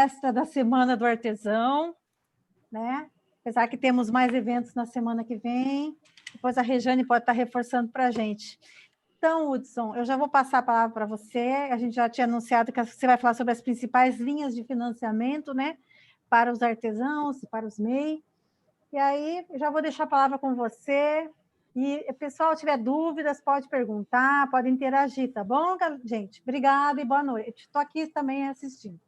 palestra da Semana do Artesão, né? Apesar que temos mais eventos na semana que vem, depois a Rejane pode estar reforçando para a gente. Então, Hudson, eu já vou passar a palavra para você, a gente já tinha anunciado que você vai falar sobre as principais linhas de financiamento, né? Para os artesãos, para os MEI, e aí eu já vou deixar a palavra com você, e pessoal, se tiver dúvidas, pode perguntar, pode interagir, tá bom, gente? Obrigada e boa noite. Estou aqui também assistindo.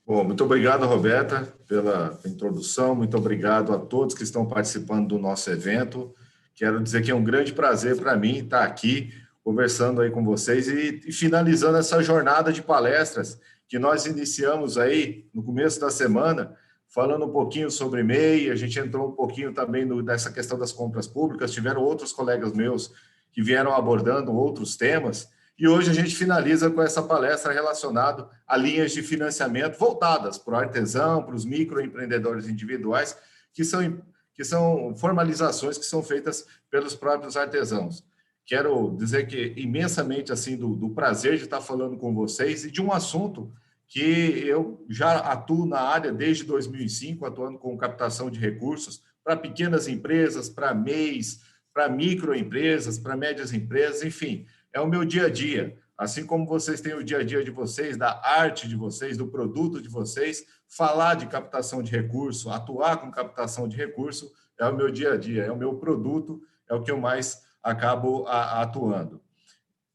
Bom, muito obrigado, Roberta, pela introdução. Muito obrigado a todos que estão participando do nosso evento. Quero dizer que é um grande prazer para mim estar aqui conversando aí com vocês e finalizando essa jornada de palestras que nós iniciamos aí no começo da semana, falando um pouquinho sobre MEI. A gente entrou um pouquinho também nessa questão das compras públicas. Tiveram outros colegas meus que vieram abordando outros temas. E hoje a gente finaliza com essa palestra relacionada a linhas de financiamento voltadas para o artesão, para os microempreendedores individuais, que são formalizações que são feitas pelos próprios artesãos. Quero dizer que imensamente assim do prazer de estar falando com vocês e de um assunto que eu já atuo na área desde 2005, atuando com captação de recursos para pequenas empresas, para MEIs, para microempresas, para médias empresas, enfim. É o meu dia a dia, assim como vocês têm o dia a dia de vocês, da arte de vocês, do produto de vocês, falar de captação de recurso, atuar com captação de recurso, é o meu dia a dia, é o meu produto, é o que eu mais acabo atuando.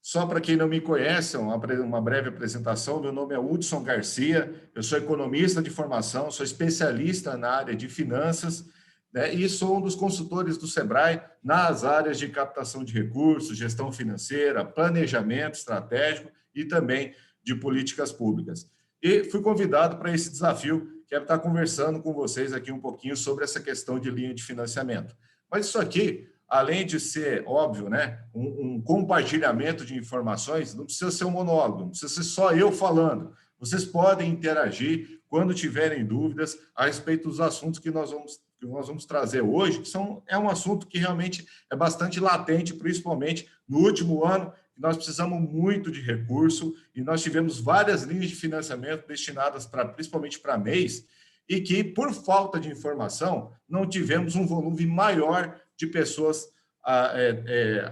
Só para quem não me conhece, uma breve apresentação, meu nome é Hudson Garcia, eu sou economista de formação, sou especialista na área de finanças, né, e sou um dos consultores do Sebrae nas áreas de captação de recursos, gestão financeira, planejamento estratégico e também de políticas públicas. E fui convidado para esse desafio, que é estar conversando com vocês aqui um pouquinho sobre essa questão de linha de financiamento. Mas isso aqui, além de ser, óbvio, né, um compartilhamento de informações, não precisa ser um monólogo, não precisa ser só eu falando. Vocês podem interagir quando tiverem dúvidas a respeito dos assuntos que nós vamos trazer hoje, que é um assunto que realmente é bastante latente, principalmente no último ano, que nós precisamos muito de recurso e nós tivemos várias linhas de financiamento destinadas principalmente para MEIs e que, por falta de informação, não tivemos um volume maior de pessoas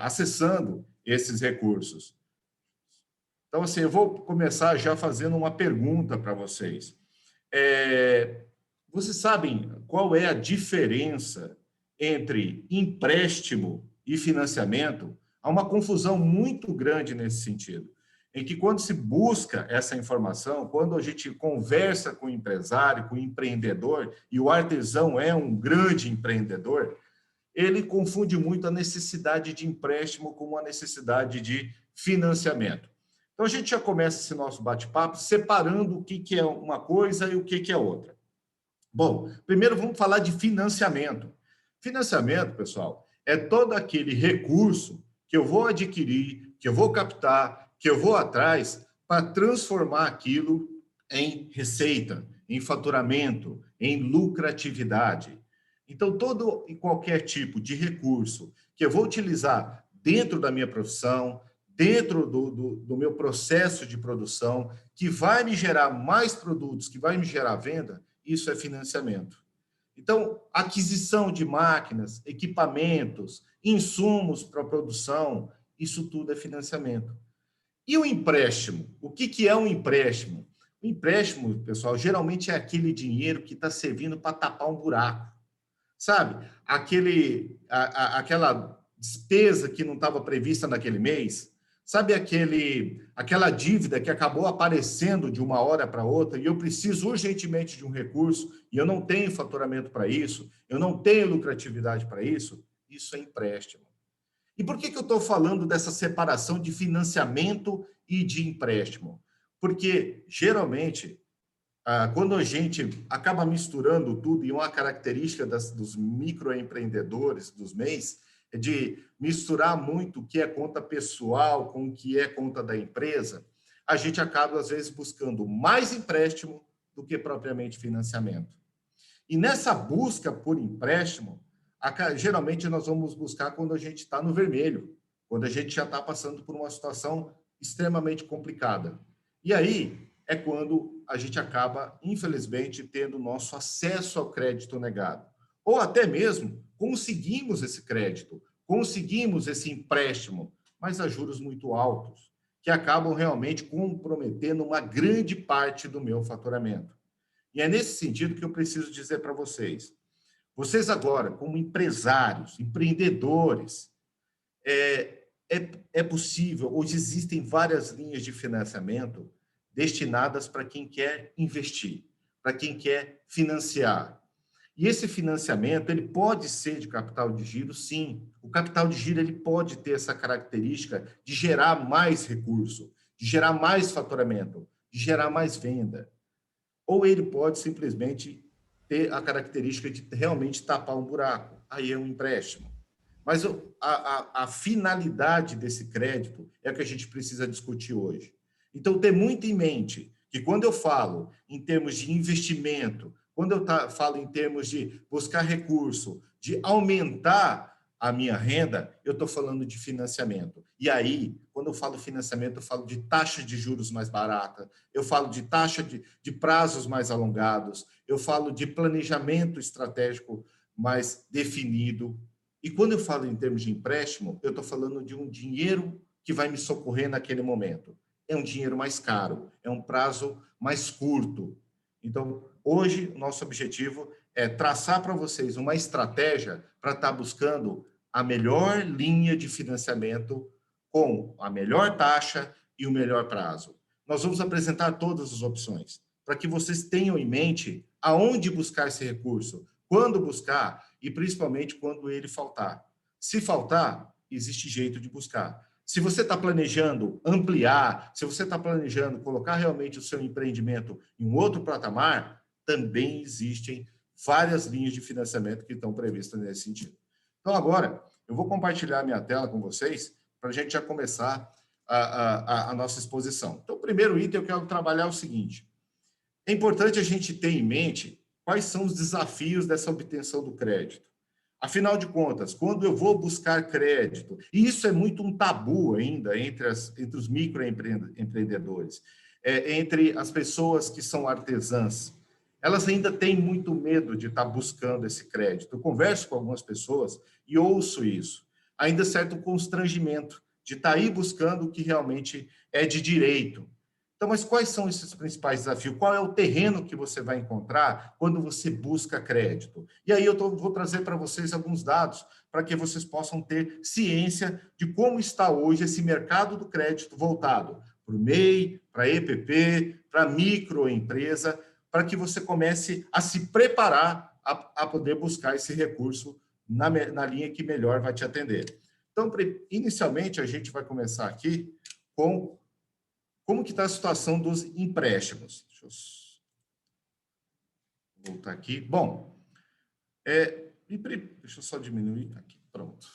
acessando esses recursos. Então, assim, eu vou começar já fazendo uma pergunta para vocês. Vocês sabem qual é a diferença entre empréstimo e financiamento? Há uma confusão muito grande nesse sentido, em que quando se busca essa informação, quando a gente conversa com o empresário, com o empreendedor, e o artesão é um grande empreendedor, ele confunde muito a necessidade de empréstimo com a necessidade de financiamento. Então, a gente já começa esse nosso bate-papo separando o que é uma coisa e o que é outra. Bom, primeiro vamos falar de financiamento. Financiamento, pessoal, é todo aquele recurso que eu vou adquirir, que eu vou captar, que eu vou atrás para transformar aquilo em receita, em faturamento, em lucratividade. Então, todo e qualquer tipo de recurso que eu vou utilizar dentro da minha profissão, dentro do meu processo de produção, que vai me gerar mais produtos, que vai me gerar venda, isso é financiamento. Então, aquisição de máquinas, equipamentos, insumos para a produção, isso tudo é financiamento. E o empréstimo? O que é um empréstimo? O empréstimo, pessoal, geralmente é aquele dinheiro que está servindo para tapar um buraco. Sabe? Aquela despesa que não estava prevista naquele mês. Sabe aquela dívida que acabou aparecendo de uma hora para outra e eu preciso urgentemente de um recurso e eu não tenho faturamento para isso, eu não tenho lucratividade para isso? Isso é empréstimo. E por que eu estou falando dessa separação de financiamento e de empréstimo? Porque, geralmente, quando a gente acaba misturando tudo, e uma característica dos microempreendedores, dos MEIs, é de misturar muito o que é conta pessoal com o que é conta da empresa, a gente acaba, às vezes, buscando mais empréstimo do que propriamente financiamento. E nessa busca por empréstimo, geralmente nós vamos buscar quando a gente está no vermelho, quando a gente já está passando por uma situação extremamente complicada. E aí, é quando a gente acaba, infelizmente, tendo nosso acesso ao crédito negado. Ou até mesmo conseguimos esse crédito, conseguimos esse empréstimo, mas a juros muito altos, que acabam realmente comprometendo uma grande parte do meu faturamento. E é nesse sentido que eu preciso dizer para vocês. Vocês agora, como empresários, empreendedores, é possível, hoje existem várias linhas de financiamento destinadas para quem quer investir, para quem quer financiar. E esse financiamento, ele pode ser de capital de giro, sim. O capital de giro, ele pode ter essa característica de gerar mais recurso, de gerar mais faturamento, de gerar mais venda. Ou ele pode simplesmente ter a característica de realmente tapar um buraco. Aí é um empréstimo. Mas a finalidade desse crédito é o que a gente precisa discutir hoje. Então, ter muito em mente que quando eu falo em termos de investimento, quando eu falo em termos de buscar recurso, de aumentar a minha renda, eu estou falando de financiamento. E aí, quando eu falo financiamento, eu falo de taxa de juros mais barata, eu falo de taxa de prazos mais alongados, eu falo de planejamento estratégico mais definido. E quando eu falo em termos de empréstimo, eu estou falando de um dinheiro que vai me socorrer naquele momento. É um dinheiro mais caro, é um prazo mais curto. Então, hoje, o nosso objetivo é traçar para vocês uma estratégia para estar buscando a melhor linha de financiamento com a melhor taxa e o melhor prazo. Nós vamos apresentar todas as opções para que vocês tenham em mente aonde buscar esse recurso, quando buscar e principalmente quando ele faltar. Se faltar, existe jeito de buscar. Se você está planejando ampliar, se você está planejando colocar realmente o seu empreendimento em um outro patamar, também existem várias linhas de financiamento que estão previstas nesse sentido. Então, agora, eu vou compartilhar minha tela com vocês para a gente já começar a nossa exposição. Então, o primeiro item eu quero trabalhar o seguinte. É importante a gente ter em mente quais são os desafios dessa obtenção do crédito. Afinal de contas, quando eu vou buscar crédito, e isso é muito um tabu ainda entre os microempreendedores, entre as pessoas que são artesãs, elas ainda têm muito medo de estar buscando esse crédito. Eu converso com algumas pessoas e ouço isso. Ainda certo constrangimento de estar aí buscando o que realmente é de direito. Então, mas quais são esses principais desafios? Qual é o terreno que você vai encontrar quando você busca crédito? E aí eu vou trazer para vocês alguns dados para que vocês possam ter ciência de como está hoje esse mercado do crédito voltado para o MEI, para a EPP, para a microempresa, para que você comece a se preparar a poder buscar esse recurso na linha que melhor vai te atender. Então, inicialmente, a gente vai começar aqui com como que está a situação dos empréstimos. Deixa eu voltar aqui. Bom, deixa eu só diminuir aqui, pronto.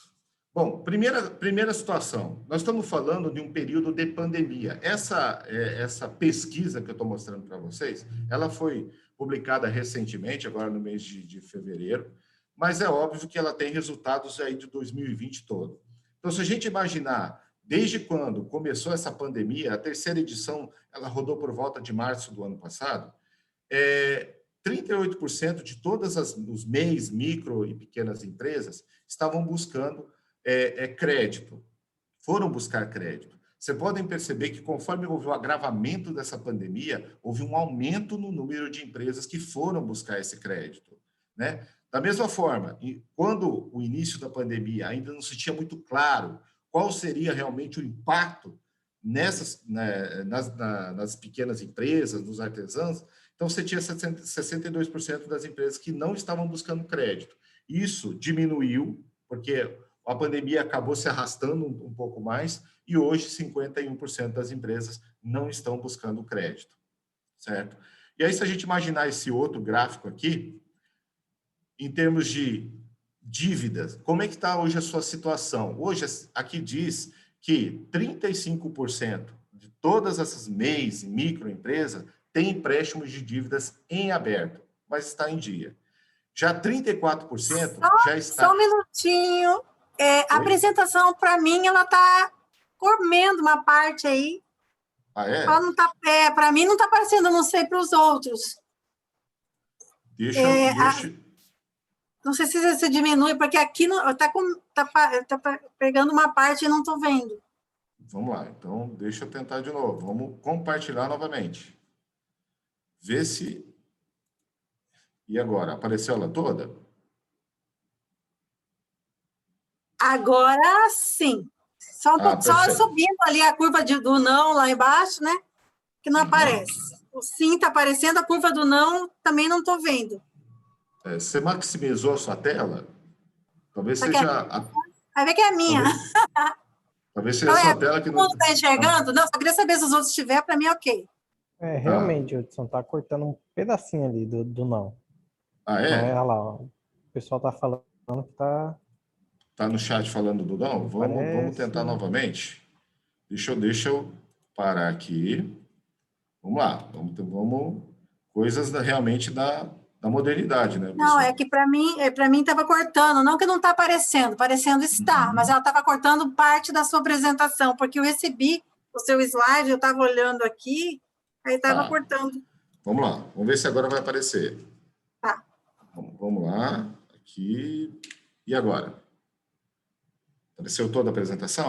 Bom, primeira situação, nós estamos falando de um período de pandemia. Essa pesquisa que eu estou mostrando para vocês, ela foi publicada recentemente, agora no mês de fevereiro, mas é óbvio que ela tem resultados aí de 2020 todo. Então, se a gente imaginar, desde quando começou essa pandemia, a terceira edição, ela rodou por volta de março do ano passado, 38% de todas os MEIs, micro e pequenas empresas estavam buscando crédito, foram buscar crédito. Vocês podem perceber que conforme houve o agravamento dessa pandemia, houve um aumento no número de empresas que foram buscar esse crédito, né? Da mesma forma, quando o início da pandemia ainda não se tinha muito claro qual seria realmente o impacto nas pequenas empresas, nos artesãos, então você tinha 62% das empresas que não estavam buscando crédito. Isso diminuiu, porque a pandemia acabou se arrastando um pouco mais, e hoje 51% das empresas não estão buscando crédito, certo? E aí, se a gente imaginar esse outro gráfico aqui, em termos de dívidas, como é que está hoje a sua situação? Hoje, aqui diz que 35% de todas essas MEIs e microempresas têm empréstimos de dívidas em aberto, mas está em dia. Já 34% já está... Só um minutinho. A apresentação, para mim, ela está comendo uma parte aí. Ah, Ela é? não tá, para mim não está aparecendo, não sei para os outros. Deixa. Não sei se você diminui, porque aqui tá pegando uma parte e não estou vendo. Vamos lá, então deixa eu tentar de novo. Vamos compartilhar novamente. Vê se. E agora? Apareceu ela toda? Agora sim. Só, Ah, só perfeito. subindo ali a curva do não lá embaixo, né? Que não Uhum. aparece. O sim está aparecendo, a curva do não também não estou vendo. Você maximizou a sua tela? Talvez Só que seja vai ver que é a minha. talvez, talvez seja a Então, sua tela que todo não. mundo está enxergando? Não, só queria saber se os outros estiver, para mim, ok. Ah, Realmente, Hudson, tá cortando um pedacinho ali do não. Mas, é? olha lá, ó, o pessoal tá falando que tá, Tá no chat falando do não? Vamos parece... tentar novamente. Deixa eu parar aqui. Vamos lá. Vamos coisas realmente da modernidade, né, Não, é pessoal? que para mim estava cortando, não que não está aparecendo, parecendo está, mas Uhum. ela estava cortando parte da sua apresentação, porque eu recebi o seu slide, eu estava olhando aqui, aí estava Tá. cortando. Vamos lá. Vamos ver se agora vai aparecer. Tá. Vamos lá. Aqui. E agora? Apareceu toda a apresentação?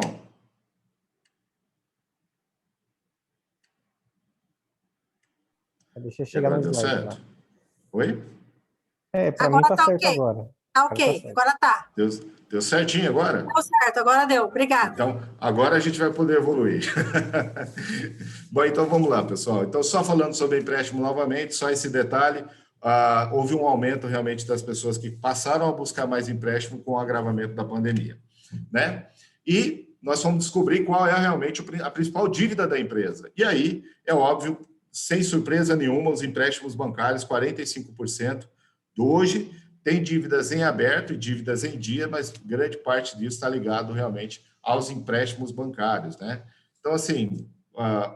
Deixa eu E chegar agora no deu slide certo? lá. Oi? Pra mim Agora tá tá certo ok, agora. tá Agora tá ok, certo. agora tá. Deu certinho agora? Deu certo, agora deu, obrigada. Então, agora a gente vai poder evoluir. Bom, então vamos lá, pessoal. Então, só falando sobre empréstimo novamente, só esse detalhe, houve um aumento realmente das pessoas que passaram a buscar mais empréstimo com o agravamento da pandemia, né? E nós vamos descobrir qual é realmente a principal dívida da empresa. E aí, é óbvio, sem surpresa nenhuma, os empréstimos bancários, 45% do hoje, tem dívidas em aberto e dívidas em dia, mas grande parte disso está ligado realmente aos empréstimos bancários, né? Então, assim,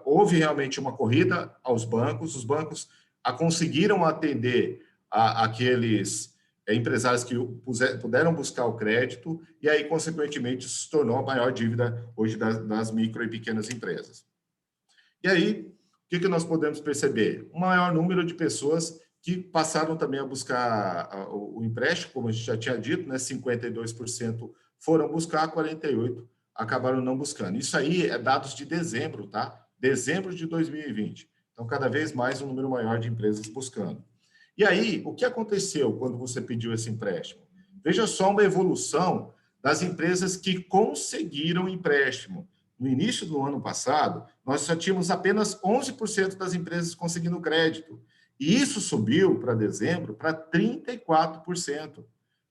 houve realmente uma corrida aos bancos, os bancos conseguiram atender aqueles empresários que puderam buscar o crédito e aí, consequentemente, se tornou a maior dívida hoje das micro e pequenas empresas. E aí, o que nós podemos perceber? Um maior número de pessoas que passaram também a buscar o empréstimo, como a gente já tinha dito, né? 52% foram buscar, 48% acabaram não buscando. Isso aí é dados de dezembro, tá? Dezembro de 2020. Então, cada vez mais um número maior de empresas buscando. E aí, o que aconteceu quando você pediu esse empréstimo? Veja só uma evolução das empresas que conseguiram empréstimo. No início do ano passado, nós só tínhamos apenas 11% das empresas conseguindo crédito. E isso subiu para dezembro para 34%.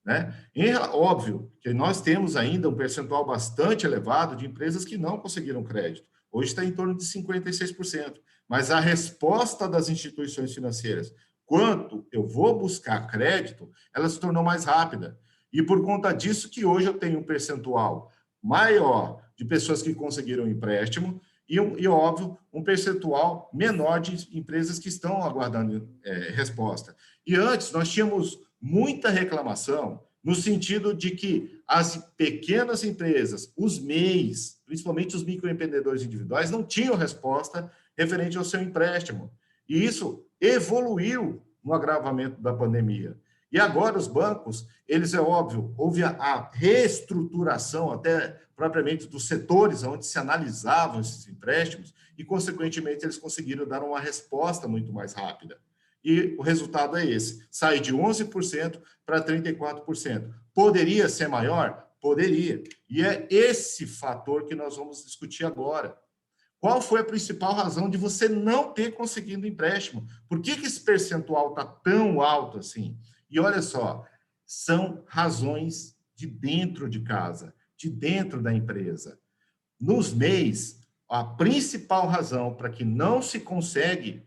Né? E é óbvio que nós temos ainda um percentual bastante elevado de empresas que não conseguiram crédito. Hoje está em torno de 56%. Mas a resposta das instituições financeiras, quanto eu vou buscar crédito, ela se tornou mais rápida. E por conta disso que hoje eu tenho um percentual maior de pessoas que conseguiram empréstimo e óbvio, um percentual menor de empresas que estão aguardando resposta. E antes, nós tínhamos muita reclamação no sentido de que as pequenas empresas, os MEIs, principalmente os microempreendedores individuais, não tinham resposta referente ao seu empréstimo. E isso evoluiu no agravamento da pandemia. E agora os bancos, eles, é óbvio, houve a reestruturação até propriamente dos setores onde se analisavam esses empréstimos e, consequentemente, eles conseguiram dar uma resposta muito mais rápida. E o resultado é esse, sai de 11% para 34%. Poderia ser maior? Poderia. E é esse fator que nós vamos discutir agora. Qual foi a principal razão de você não ter conseguido empréstimo? Por que esse percentual está tão alto assim? E olha só, são razões de dentro de casa, de dentro da empresa. Nos MEIs, a principal razão para que não se consegue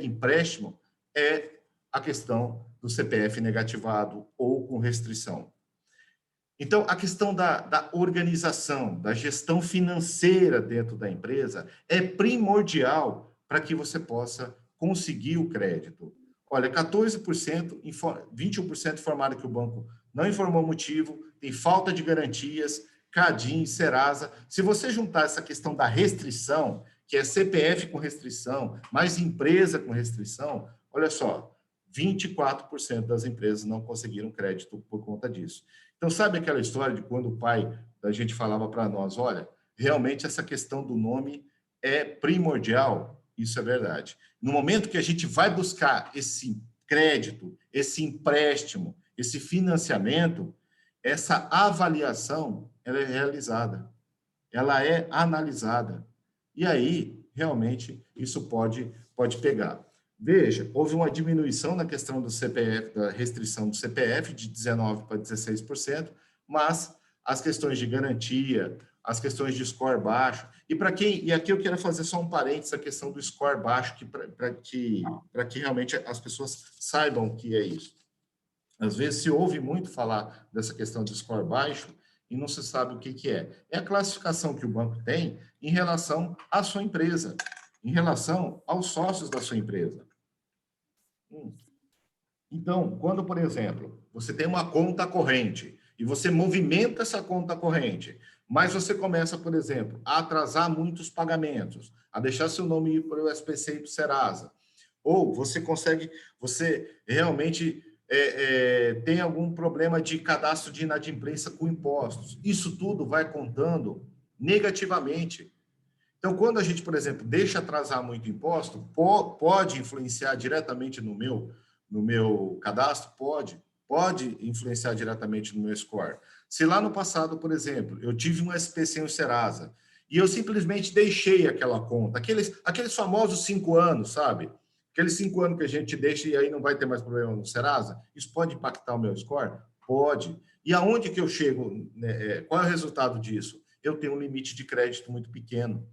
empréstimo é a questão do CPF negativado ou com restrição. Então, a questão da organização, da gestão financeira dentro da empresa é primordial para que você possa conseguir o crédito. Olha, 14%, 21% informaram que o banco não informou motivo, tem falta de garantias, CADIM, Serasa. Se você juntar essa questão da restrição, que é CPF com restrição, mais empresa com restrição, olha só, 24% das empresas não conseguiram crédito por conta disso. Então, sabe aquela história de quando o pai da gente falava para nós, olha, realmente essa questão do nome é primordial? Isso é verdade. No momento que a gente vai buscar esse crédito, esse empréstimo, esse financiamento, essa avaliação, ela é realizada, ela é analisada. E aí, realmente, isso pode pegar. Veja, houve uma diminuição na questão do CPF, da restrição do CPF, de 19% para 16%, mas as questões de garantia, as questões de score baixo, e aqui eu quero fazer só um parênteses, a questão do score baixo, para que realmente as pessoas saibam o que é isso. Às vezes se ouve muito falar dessa questão de score baixo e não se sabe o que é. É a classificação que o banco tem em relação à sua empresa, em relação aos sócios da sua empresa. Então, quando, por exemplo, você tem uma conta corrente e você movimenta essa conta corrente, mas você começa, por exemplo, a atrasar muitos pagamentos, a deixar seu nome ir para o SPC e para o Serasa, ou você realmente tem algum problema de cadastro de inadimplência com impostos. Isso tudo vai contando negativamente. Então, quando a gente, por exemplo, deixa atrasar muito imposto, pode influenciar diretamente no meu cadastro? Pode influenciar diretamente no meu score. Se lá no passado, por exemplo, eu tive um SPC em Serasa e eu simplesmente deixei aquela conta, aqueles famosos 5 anos, sabe? Aqueles 5 anos que a gente deixa e aí não vai ter mais problema no Serasa, isso pode impactar o meu score? Pode. E aonde que eu chego? Qual é o resultado disso? Eu tenho um limite de crédito muito pequeno.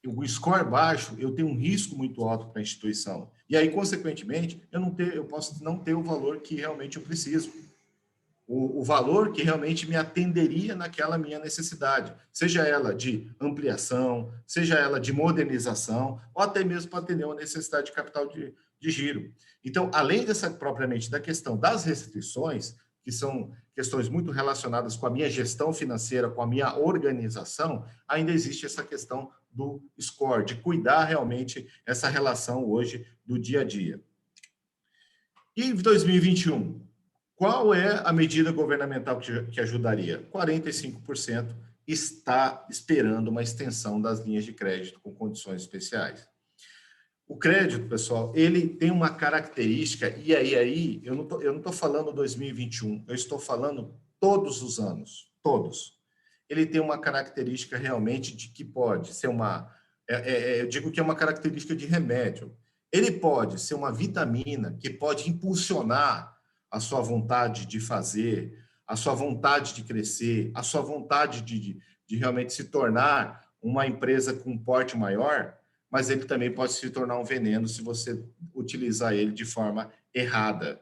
O score baixo, eu tenho um risco muito alto para a instituição. E aí, consequentemente, eu posso não ter o valor que realmente eu preciso. O valor que realmente me atenderia naquela minha necessidade, seja ela de ampliação, seja ela de modernização, ou até mesmo para atender uma necessidade de capital de giro. Então, além propriamente da questão das restrições, que são questões muito relacionadas com a minha gestão financeira, com a minha organização, ainda existe essa questão do score, de cuidar realmente essa relação hoje do dia a dia. E em 2021, qual é a medida governamental que ajudaria? 45% está esperando uma extensão das linhas de crédito com condições especiais. O crédito, pessoal, ele tem uma característica, e aí eu não estou falando 2021, eu estou falando todos os anos, todos. Ele tem uma característica realmente de que pode ser eu digo que é uma característica de remédio. Ele pode ser uma vitamina que pode impulsionar a sua vontade de fazer, a sua vontade de crescer, a sua vontade de realmente se tornar uma empresa com um porte maior, mas ele também pode se tornar um veneno se você utilizar ele de forma errada.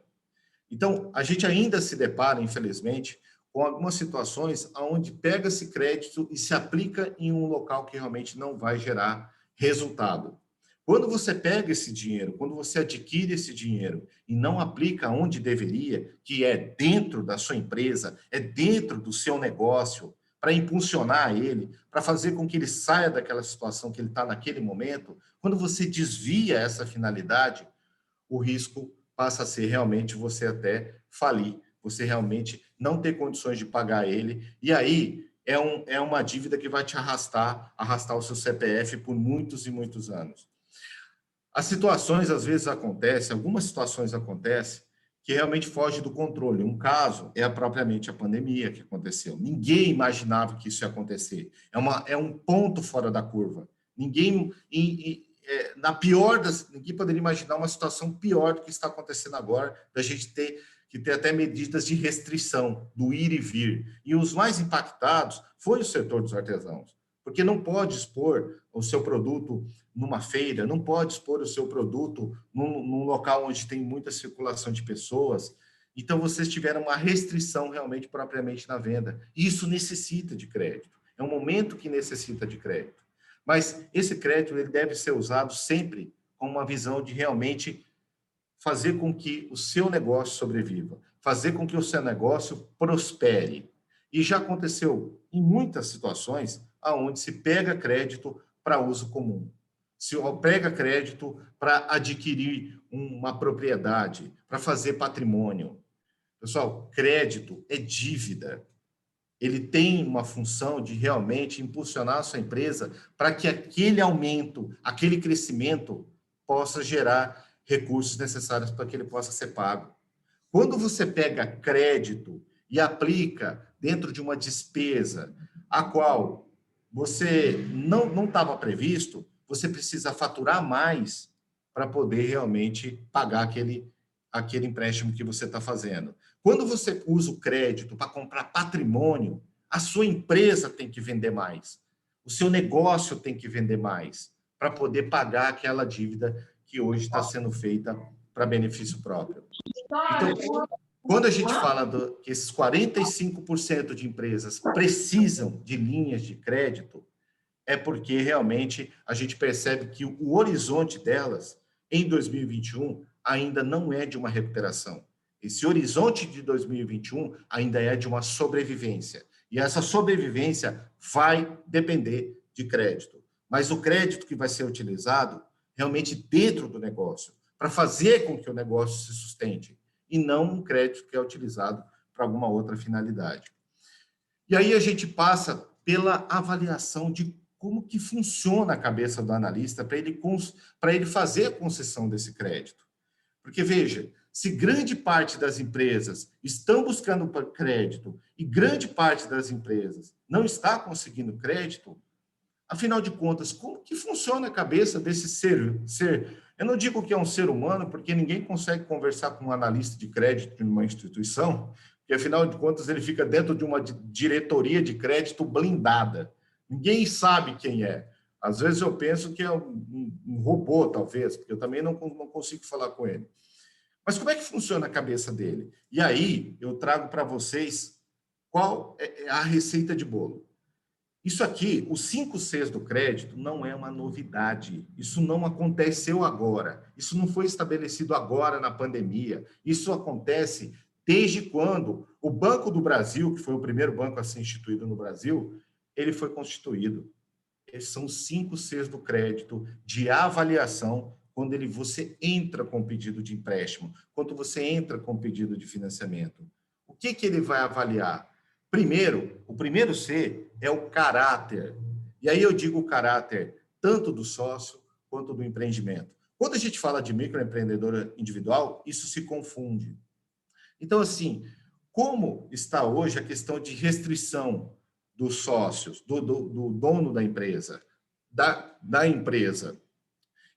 Então, a gente ainda se depara, infelizmente, com algumas situações onde pega-se crédito e se aplica em um local que realmente não vai gerar resultado. Quando você pega esse dinheiro, quando você adquire esse dinheiro e não aplica onde deveria, que é dentro da sua empresa, é dentro do seu negócio, para impulsionar ele, para fazer com que ele saia daquela situação que ele está naquele momento, quando você desvia essa finalidade, o risco passa a ser realmente você até falir, você realmente não ter condições de pagar ele, e aí é uma dívida que vai te arrastar o seu CPF por muitos e muitos anos. As situações, às vezes, algumas situações acontecem que realmente foge do controle. Um caso é propriamente a pandemia que aconteceu. Ninguém imaginava que isso ia acontecer. É um ponto fora da curva. Ninguém poderia imaginar uma situação pior do que está acontecendo agora, da gente ter até medidas de restrição do ir e vir. E os mais impactados foi o setor dos artesãos, porque não pode expor o seu produto numa feira, não pode expor o seu produto num local onde tem muita circulação de pessoas. Então, vocês tiveram uma restrição realmente propriamente na venda. Isso necessita de crédito. É um momento que necessita de crédito. Mas esse crédito ele deve ser usado sempre com uma visão de realmente fazer com que o seu negócio sobreviva, fazer com que o seu negócio prospere. E já aconteceu em muitas situações onde se pega crédito para uso comum. Se pega crédito para adquirir uma propriedade, para fazer patrimônio. Pessoal, crédito é dívida. Ele tem uma função de realmente impulsionar a sua empresa para que aquele aumento, aquele crescimento possa gerar recursos necessários para que ele possa ser pago. Quando você pega crédito e aplica dentro de uma despesa a qual você não estava previsto, você precisa faturar mais para poder realmente pagar aquele empréstimo que você está fazendo. Quando você usa o crédito para comprar patrimônio, a sua empresa tem que vender mais, o seu negócio tem que vender mais para poder pagar aquela dívida que hoje está sendo feita para benefício próprio. Então, quando a gente fala que esses 45% de empresas precisam de linhas de crédito, é porque realmente a gente percebe que o horizonte delas em 2021 ainda não é de uma recuperação. Esse horizonte de 2021 ainda é de uma sobrevivência. E essa sobrevivência vai depender de crédito. Mas o crédito que vai ser utilizado realmente dentro do negócio, para fazer com que o negócio se sustente, e não um crédito que é utilizado para alguma outra finalidade. E aí a gente passa pela avaliação de como que funciona a cabeça do analista para ele fazer a concessão desse crédito. Porque, veja, se grande parte das empresas estão buscando crédito e grande parte das empresas não está conseguindo crédito, afinal de contas, como que funciona a cabeça desse ser? Eu não digo que é um ser humano, porque ninguém consegue conversar com um analista de crédito de uma instituição, porque, afinal de contas, ele fica dentro de uma diretoria de crédito blindada. Ninguém sabe quem é. Às vezes eu penso que é um robô, talvez, porque eu também não consigo falar com ele. Mas como é que funciona a cabeça dele? E aí eu trago para vocês qual é a receita de bolo. Isso aqui, os 5 Cs do crédito, não é uma novidade. Isso não aconteceu agora. Isso não foi estabelecido agora na pandemia. Isso acontece desde quando o Banco do Brasil, que foi o primeiro banco a ser instituído no Brasil, ele foi constituído. Esses são os 5 Cs do crédito de avaliação quando você entra com pedido de empréstimo, quando você entra com pedido de financiamento. O que ele vai avaliar? Primeiro, o primeiro C é o caráter. E aí eu digo o caráter tanto do sócio quanto do empreendimento. Quando a gente fala de microempreendedor individual, isso se confunde. Então, assim, como está hoje a questão de restrição dos sócios, do dono da empresa, da empresa,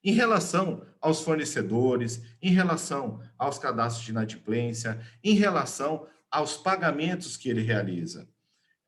em relação aos fornecedores, em relação aos cadastros de inadimplência, em relação aos pagamentos que ele realiza.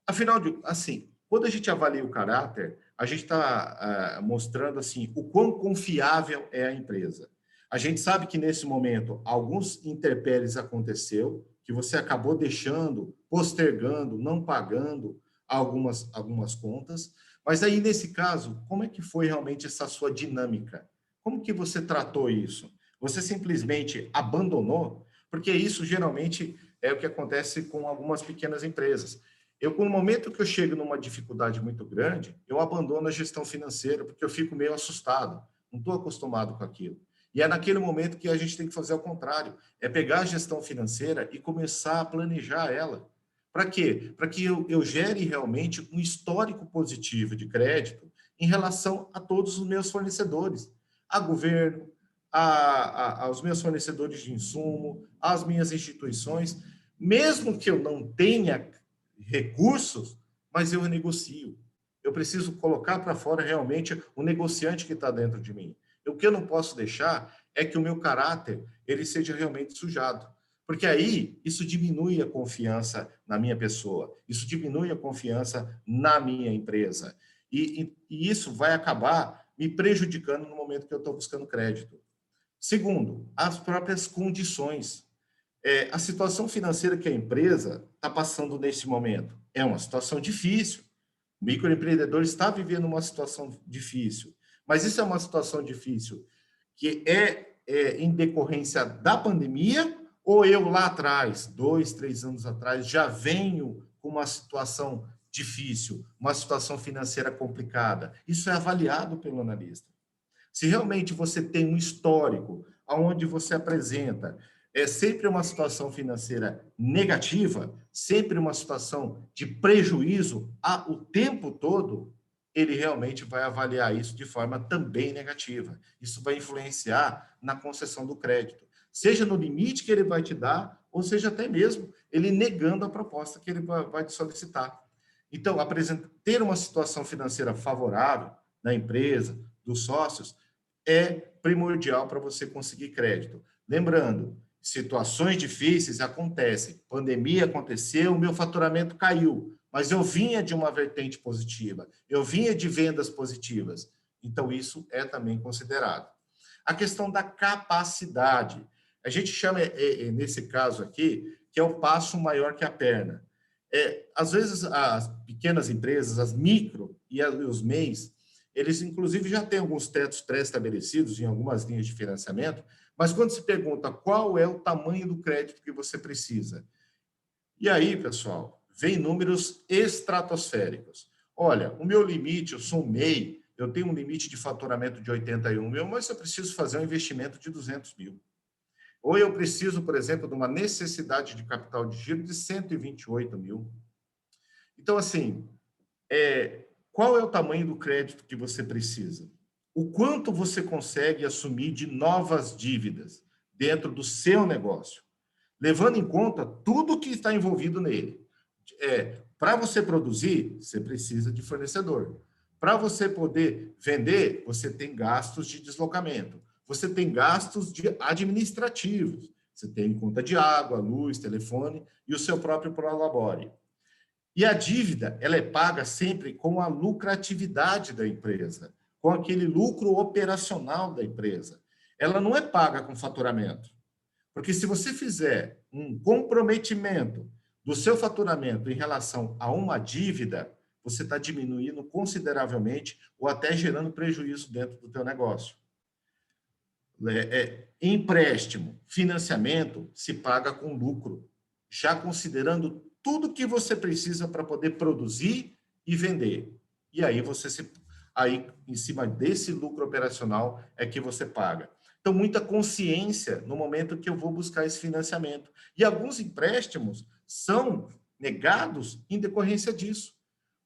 Afinal, assim, quando a gente avalia o caráter, a gente está mostrando assim, o quão confiável é a empresa. A gente sabe que, nesse momento, alguns intempéries aconteceu, que você acabou deixando, postergando, não pagando algumas contas, mas aí, nesse caso, como é que foi realmente essa sua dinâmica? Como que você tratou isso? Você simplesmente abandonou? Porque isso, geralmente, é o que acontece com algumas pequenas empresas. No momento que eu chego numa dificuldade muito grande, eu abandono a gestão financeira, porque eu fico meio assustado, não estou acostumado com aquilo. E é naquele momento que a gente tem que fazer ao contrário, é pegar a gestão financeira e começar a planejar ela. Para quê? Para que eu gere realmente um histórico positivo de crédito em relação a todos os meus fornecedores, a governo, aos meus fornecedores de insumo, às minhas instituições, mesmo que eu não tenha recursos, mas eu negocio. Eu preciso colocar para fora realmente o negociante que está dentro de mim. O que eu não posso deixar é que o meu caráter ele seja realmente sujado. Porque aí isso diminui a confiança na minha pessoa, isso diminui a confiança na minha empresa. E isso vai acabar me prejudicando no momento que eu estou buscando crédito. Segundo, as próprias condições. A situação financeira que a empresa está passando nesse momento é uma situação difícil. O microempreendedor está vivendo uma situação difícil. Mas isso é uma situação difícil que é em decorrência da pandemia, ou eu lá atrás, 2, 3 anos atrás, já venho com uma situação difícil, uma situação financeira complicada. Isso é avaliado pelo analista. Se realmente você tem um histórico onde você apresenta sempre uma situação financeira negativa, sempre uma situação de prejuízo o tempo todo, ele realmente vai avaliar isso de forma também negativa. Isso vai influenciar na concessão do crédito, seja no limite que ele vai te dar, ou seja até mesmo ele negando a proposta que ele vai te solicitar. Então, ter uma situação financeira favorável na empresa, dos sócios, é primordial para você conseguir crédito. Lembrando, situações difíceis acontecem. Pandemia aconteceu, o meu faturamento caiu, mas eu vinha de uma vertente positiva, eu vinha de vendas positivas. Então, isso é também considerado. A questão da capacidade. A gente chama, nesse caso aqui, que é o passo maior que a perna. Às vezes, as pequenas empresas, as micro e os MEIs, eles, inclusive, já têm alguns tetos pré-estabelecidos em algumas linhas de financiamento, mas quando se pergunta qual é o tamanho do crédito que você precisa, e aí, pessoal, vem números estratosféricos. Olha, o meu limite, eu sou um MEI, eu tenho um limite de faturamento de 81 mil, mas eu preciso fazer um investimento de 200 mil. Ou eu preciso, por exemplo, de uma necessidade de capital de giro de 128 mil. Então, assim, qual é o tamanho do crédito que você precisa? O quanto você consegue assumir de novas dívidas dentro do seu negócio, levando em conta tudo que está envolvido nele. Para você produzir, você precisa de fornecedor. Para você poder vender, você tem gastos de deslocamento. Você tem gastos administrativos. Você tem conta de água, luz, telefone e o seu próprio prolabore. E a dívida, ela é paga sempre com a lucratividade da empresa, com aquele lucro operacional da empresa. Ela não é paga com faturamento. Porque se você fizer um comprometimento do seu faturamento em relação a uma dívida, você está diminuindo consideravelmente ou até gerando prejuízo dentro do teu negócio. Empréstimo, financiamento, se paga com lucro, já considerando tudo que você precisa para poder produzir e vender. E aí em cima desse lucro operacional é que você paga. Então, muita consciência no momento que eu vou buscar esse financiamento. E alguns empréstimos são negados em decorrência disso,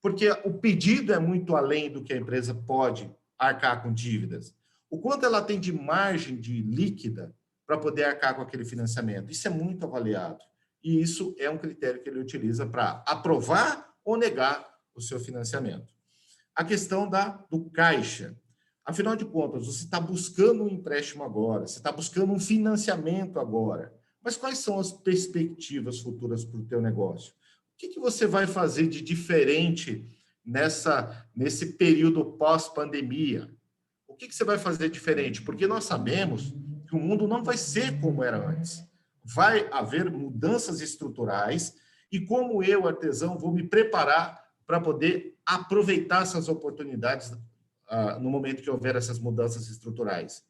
porque o pedido é muito além do que a empresa pode arcar com dívidas. O quanto ela tem de margem de líquida para poder arcar com aquele financiamento? Isso é muito avaliado. E isso é um critério que ele utiliza para aprovar ou negar o seu financiamento. A questão do caixa. Afinal de contas, você está buscando um empréstimo agora, você está buscando um financiamento agora. Mas quais são as perspectivas futuras para o teu negócio? O que você vai fazer de diferente nesse período pós-pandemia? O que você vai fazer diferente? Porque nós sabemos que o mundo não vai ser como era antes. Vai haver mudanças estruturais e como eu, artesão, vou me preparar para poder aproveitar essas oportunidades no momento que houver essas mudanças estruturais.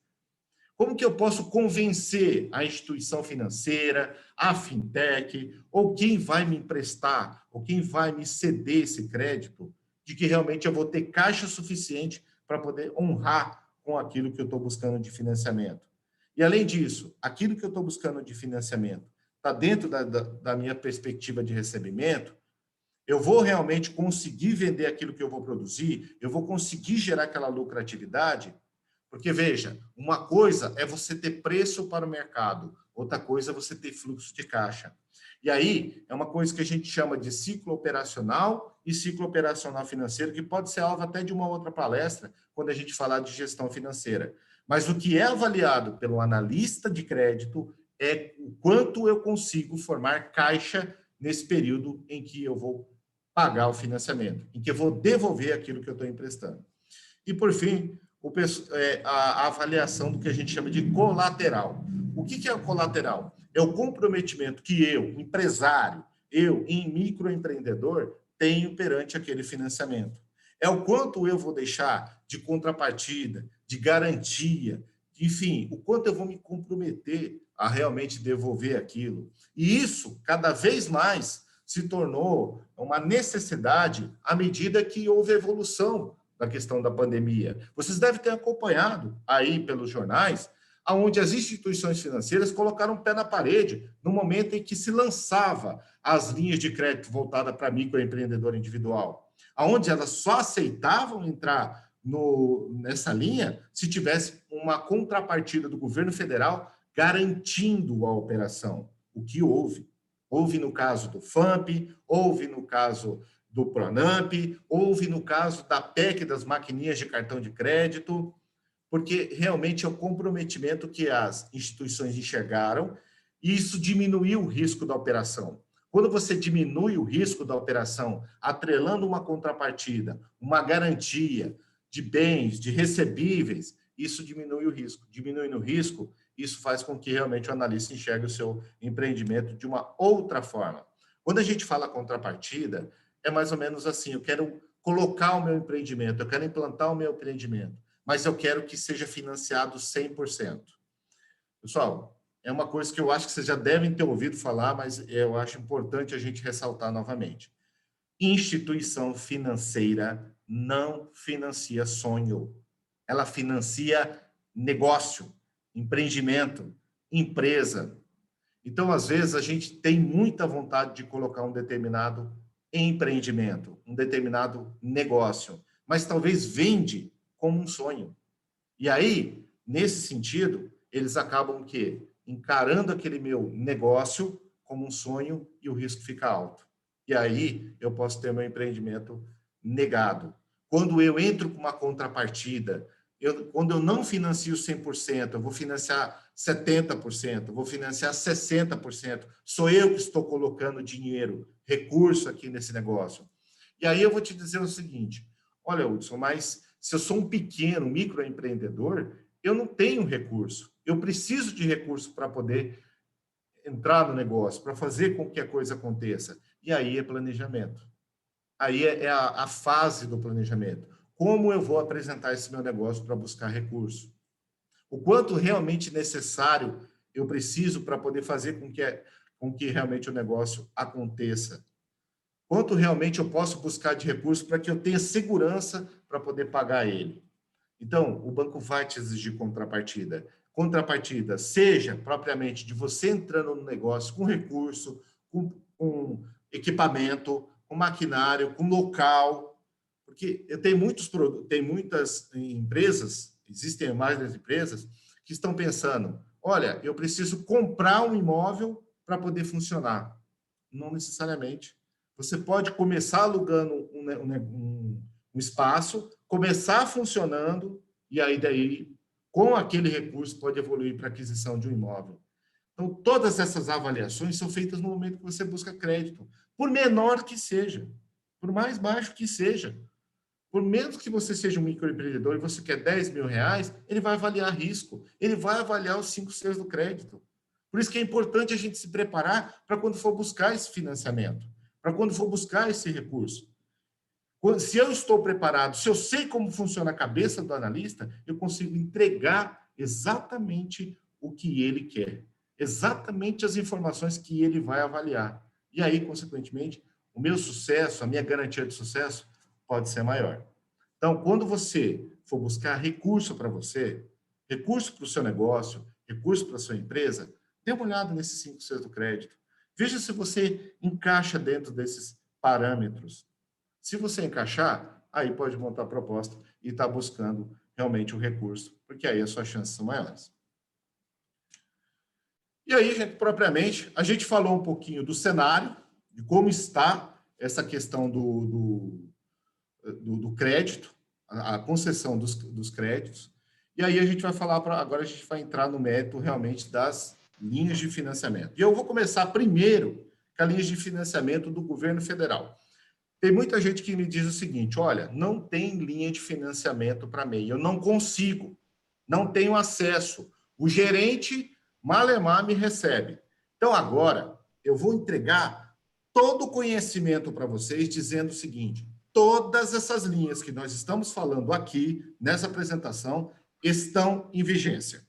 Como que eu posso convencer a instituição financeira, a fintech, ou quem vai me emprestar, ou quem vai me ceder esse crédito, de que realmente eu vou ter caixa suficiente para poder honrar com aquilo que eu estou buscando de financiamento? E, além disso, aquilo que eu estou buscando de financiamento está dentro da minha perspectiva de recebimento? Eu vou realmente conseguir vender aquilo que eu vou produzir? Eu vou conseguir gerar aquela lucratividade? Porque, veja, uma coisa é você ter preço para o mercado, outra coisa é você ter fluxo de caixa. E aí, é uma coisa que a gente chama de ciclo operacional e ciclo operacional financeiro, que pode ser alvo até de uma outra palestra, quando a gente falar de gestão financeira. Mas o que é avaliado pelo analista de crédito é o quanto eu consigo formar caixa nesse período em que eu vou pagar o financiamento, em que eu vou devolver aquilo que eu estou emprestando. E, por fim, a avaliação do que a gente chama de colateral. O que é o colateral? É o comprometimento que eu, empresário, em microempreendedor, tenho perante aquele financiamento. É o quanto eu vou deixar de contrapartida, de garantia, enfim, o quanto eu vou me comprometer a realmente devolver aquilo. E isso, cada vez mais, se tornou uma necessidade à medida que houve evolução da questão da pandemia. Vocês devem ter acompanhado aí pelos jornais, onde as instituições financeiras colocaram o pé na parede no momento em que se lançava as linhas de crédito voltadas para microempreendedor individual, onde elas só aceitavam entrar nessa linha se tivesse uma contrapartida do governo federal garantindo a operação, o que houve. Houve no caso do FAMP, houve no caso do Pronamp, houve no caso da PEC das maquininhas de cartão de crédito, porque realmente é o comprometimento que as instituições enxergaram e isso diminuiu o risco da operação. Quando você diminui o risco da operação, atrelando uma contrapartida, uma garantia de bens, de recebíveis, isso diminui o risco. Diminuindo o risco, isso faz com que realmente o analista enxergue o seu empreendimento de uma outra forma. Quando a gente fala contrapartida, é mais ou menos assim, eu quero colocar o meu empreendimento, eu quero implantar o meu empreendimento, mas eu quero que seja financiado 100%. Pessoal, é uma coisa que eu acho que vocês já devem ter ouvido falar, mas eu acho importante a gente ressaltar novamente. Instituição financeira não financia sonho. Ela financia negócio, empreendimento, empresa. Então, às vezes, a gente tem muita vontade de colocar um determinado empreendimento, um determinado negócio, mas talvez vende como um sonho. E aí, nesse sentido, eles acabam que encarando aquele meu negócio como um sonho e o risco fica alto. E aí eu posso ter meu empreendimento negado. Quando eu entro com uma contrapartida, quando eu não financio 100%, eu vou financiar 70%, eu vou financiar 60%, sou eu que estou colocando dinheiro, recurso aqui nesse negócio. E aí eu vou te dizer o seguinte, olha, Hudson, mas se eu sou um pequeno microempreendedor, eu não tenho recurso. Eu preciso de recurso para poder entrar no negócio, para fazer com que a coisa aconteça. E aí é planejamento. Aí é a fase do planejamento. Como eu vou apresentar esse meu negócio para buscar recurso? O quanto realmente necessário eu preciso para poder fazer com que realmente o negócio aconteça? Quanto realmente eu posso buscar de recurso para que eu tenha segurança para poder pagar ele? Então, o banco vai te exigir contrapartida. Contrapartida, seja propriamente de você entrando no negócio com recurso, com equipamento, com maquinário, com local, porque tem muitas empresas, existem mais das empresas, que estão pensando, olha, eu preciso comprar um imóvel para poder funcionar. Não necessariamente. Você pode começar alugando um espaço, começar funcionando, e aí daí, com aquele recurso, pode evoluir para a aquisição de um imóvel. Então, todas essas avaliações são feitas no momento que você busca crédito, por menor que seja, por mais baixo que seja. Por menos que você seja um microempreendedor e você quer 10 mil reais, ele vai avaliar risco, ele vai avaliar os 5 Cs do crédito. Por isso que é importante a gente se preparar para quando for buscar esse financiamento, para quando for buscar esse recurso. Se eu estou preparado, se eu sei como funciona a cabeça do analista, eu consigo entregar exatamente o que ele quer, exatamente as informações que ele vai avaliar. E aí, consequentemente, o meu sucesso, a minha garantia de sucesso pode ser maior. Então, quando você for buscar recurso para você, recurso para o seu negócio, recurso para a sua empresa, dê uma olhada nesses 5 Cs do crédito. Veja se você encaixa dentro desses parâmetros. Se você encaixar, aí pode montar a proposta e estar buscando realmente o recurso, porque aí as suas chances são maiores. E aí, gente, propriamente, a gente falou um pouquinho do cenário, de como está essa questão do crédito, a concessão dos créditos, e aí a gente vai falar, agora a gente vai entrar no mérito realmente das linhas de financiamento. E eu vou começar primeiro com as linhas de financiamento do governo federal. Tem muita gente que me diz o seguinte, olha, não tem linha de financiamento para MEI, eu não consigo, não tenho acesso. O gerente, malemar, me recebe. Então, agora, eu vou entregar todo o conhecimento para vocês, dizendo o seguinte, todas essas linhas que nós estamos falando aqui, nessa apresentação, estão em vigência.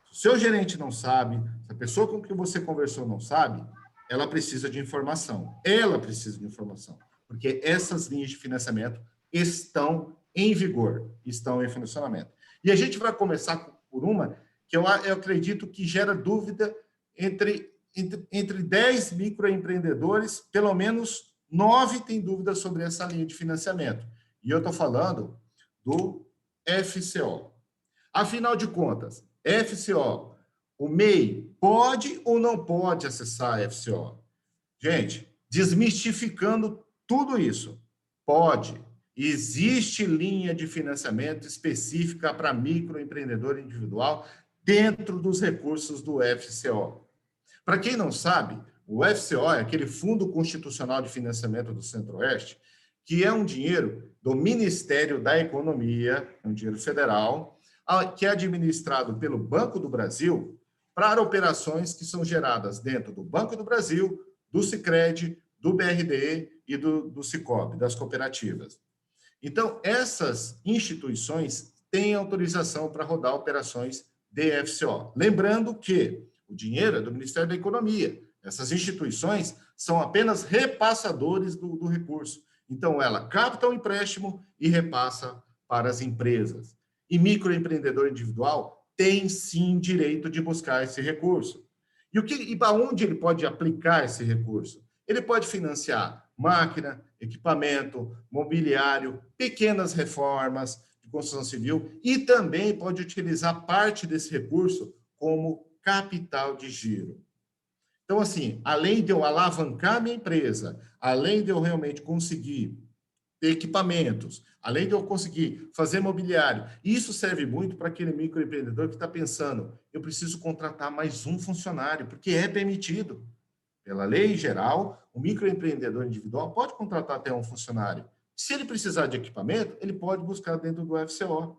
Se o seu gerente não sabe, se a pessoa com quem você conversou não sabe, ela precisa de informação. Ela precisa de informação, porque essas linhas de financiamento estão em vigor, estão em funcionamento. E a gente vai começar por uma que eu acredito que gera dúvida entre 10 microempreendedores, pelo menos 9 têm dúvidas sobre essa linha de financiamento. E eu estou falando do FCO. Afinal de contas, FCO, o MEI pode ou não pode acessar a FCO? Gente, desmistificando tudo isso, pode. Existe linha de financiamento específica para microempreendedor individual dentro dos recursos do FCO. Para quem não sabe, o FCO é aquele Fundo Constitucional de Financiamento do Centro-Oeste, que é um dinheiro do Ministério da Economia, é um dinheiro federal, que é administrado pelo Banco do Brasil para operações que são geradas dentro do Banco do Brasil, do Sicredi, do BRDE e do Sicob, das cooperativas. Então, essas instituições têm autorização para rodar operações de FCO. Lembrando que o dinheiro é do Ministério da Economia. Essas instituições são apenas repassadores do recurso. Então, ela capta o empréstimo e repassa para as empresas. E microempreendedor individual tem, sim, direito de buscar esse recurso. E para onde ele pode aplicar esse recurso? Ele pode financiar máquina, equipamento, mobiliário, pequenas reformas de construção civil e também pode utilizar parte desse recurso como capital de giro. Então, assim, além de eu alavancar minha empresa, além de eu realmente conseguir ter equipamentos, além de eu conseguir fazer mobiliário, isso serve muito para aquele microempreendedor que está pensando, eu preciso contratar mais um funcionário, porque é permitido. Pela lei geral, o microempreendedor individual pode contratar até um funcionário. Se ele precisar de equipamento, ele pode buscar dentro do FCO.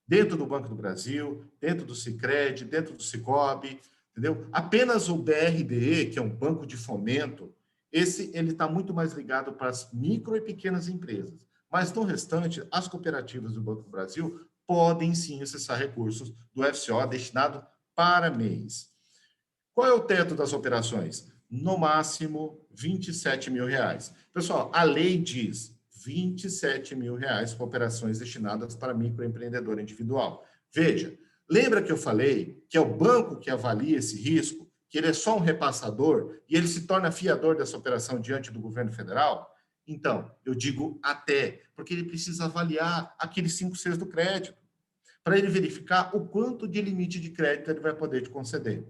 Dentro do Banco do Brasil, dentro do Sicredi, dentro do Sicob, entendeu? Apenas o BRDE, que é um banco de fomento, ele está muito mais ligado para as micro e pequenas empresas. Mas, no restante, as cooperativas do Banco do Brasil podem, sim, acessar recursos do FCO destinado para MEIs. Qual é o teto das operações? No máximo, R$27 mil. Pessoal, a lei diz R$27 mil para operações destinadas para microempreendedor individual. Veja, lembra que eu falei que é o banco que avalia esse risco, que ele é só um repassador e ele se torna fiador dessa operação diante do governo federal? Então, eu digo até, porque ele precisa avaliar aqueles 5 Cs do crédito, para ele verificar o quanto de limite de crédito ele vai poder te conceder.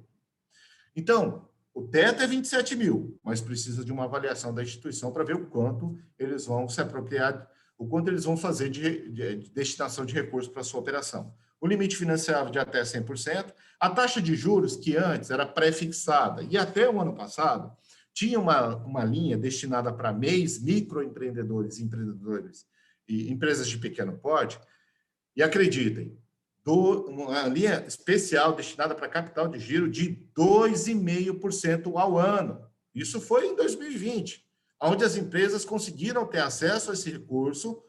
Então, o teto é 27 mil, mas precisa de uma avaliação da instituição para ver o quanto eles vão se apropriar, o quanto eles vão fazer de destinação de recursos para a sua operação. O limite financiável de até 100%, a taxa de juros, que antes era pré-fixada, e até o ano passado, tinha uma linha destinada para MEIs, microempreendedores, empreendedores e empresas de pequeno porte, e acreditem, uma linha especial destinada para capital de giro de 2,5% ao ano. Isso foi em 2020, onde as empresas conseguiram ter acesso a esse recurso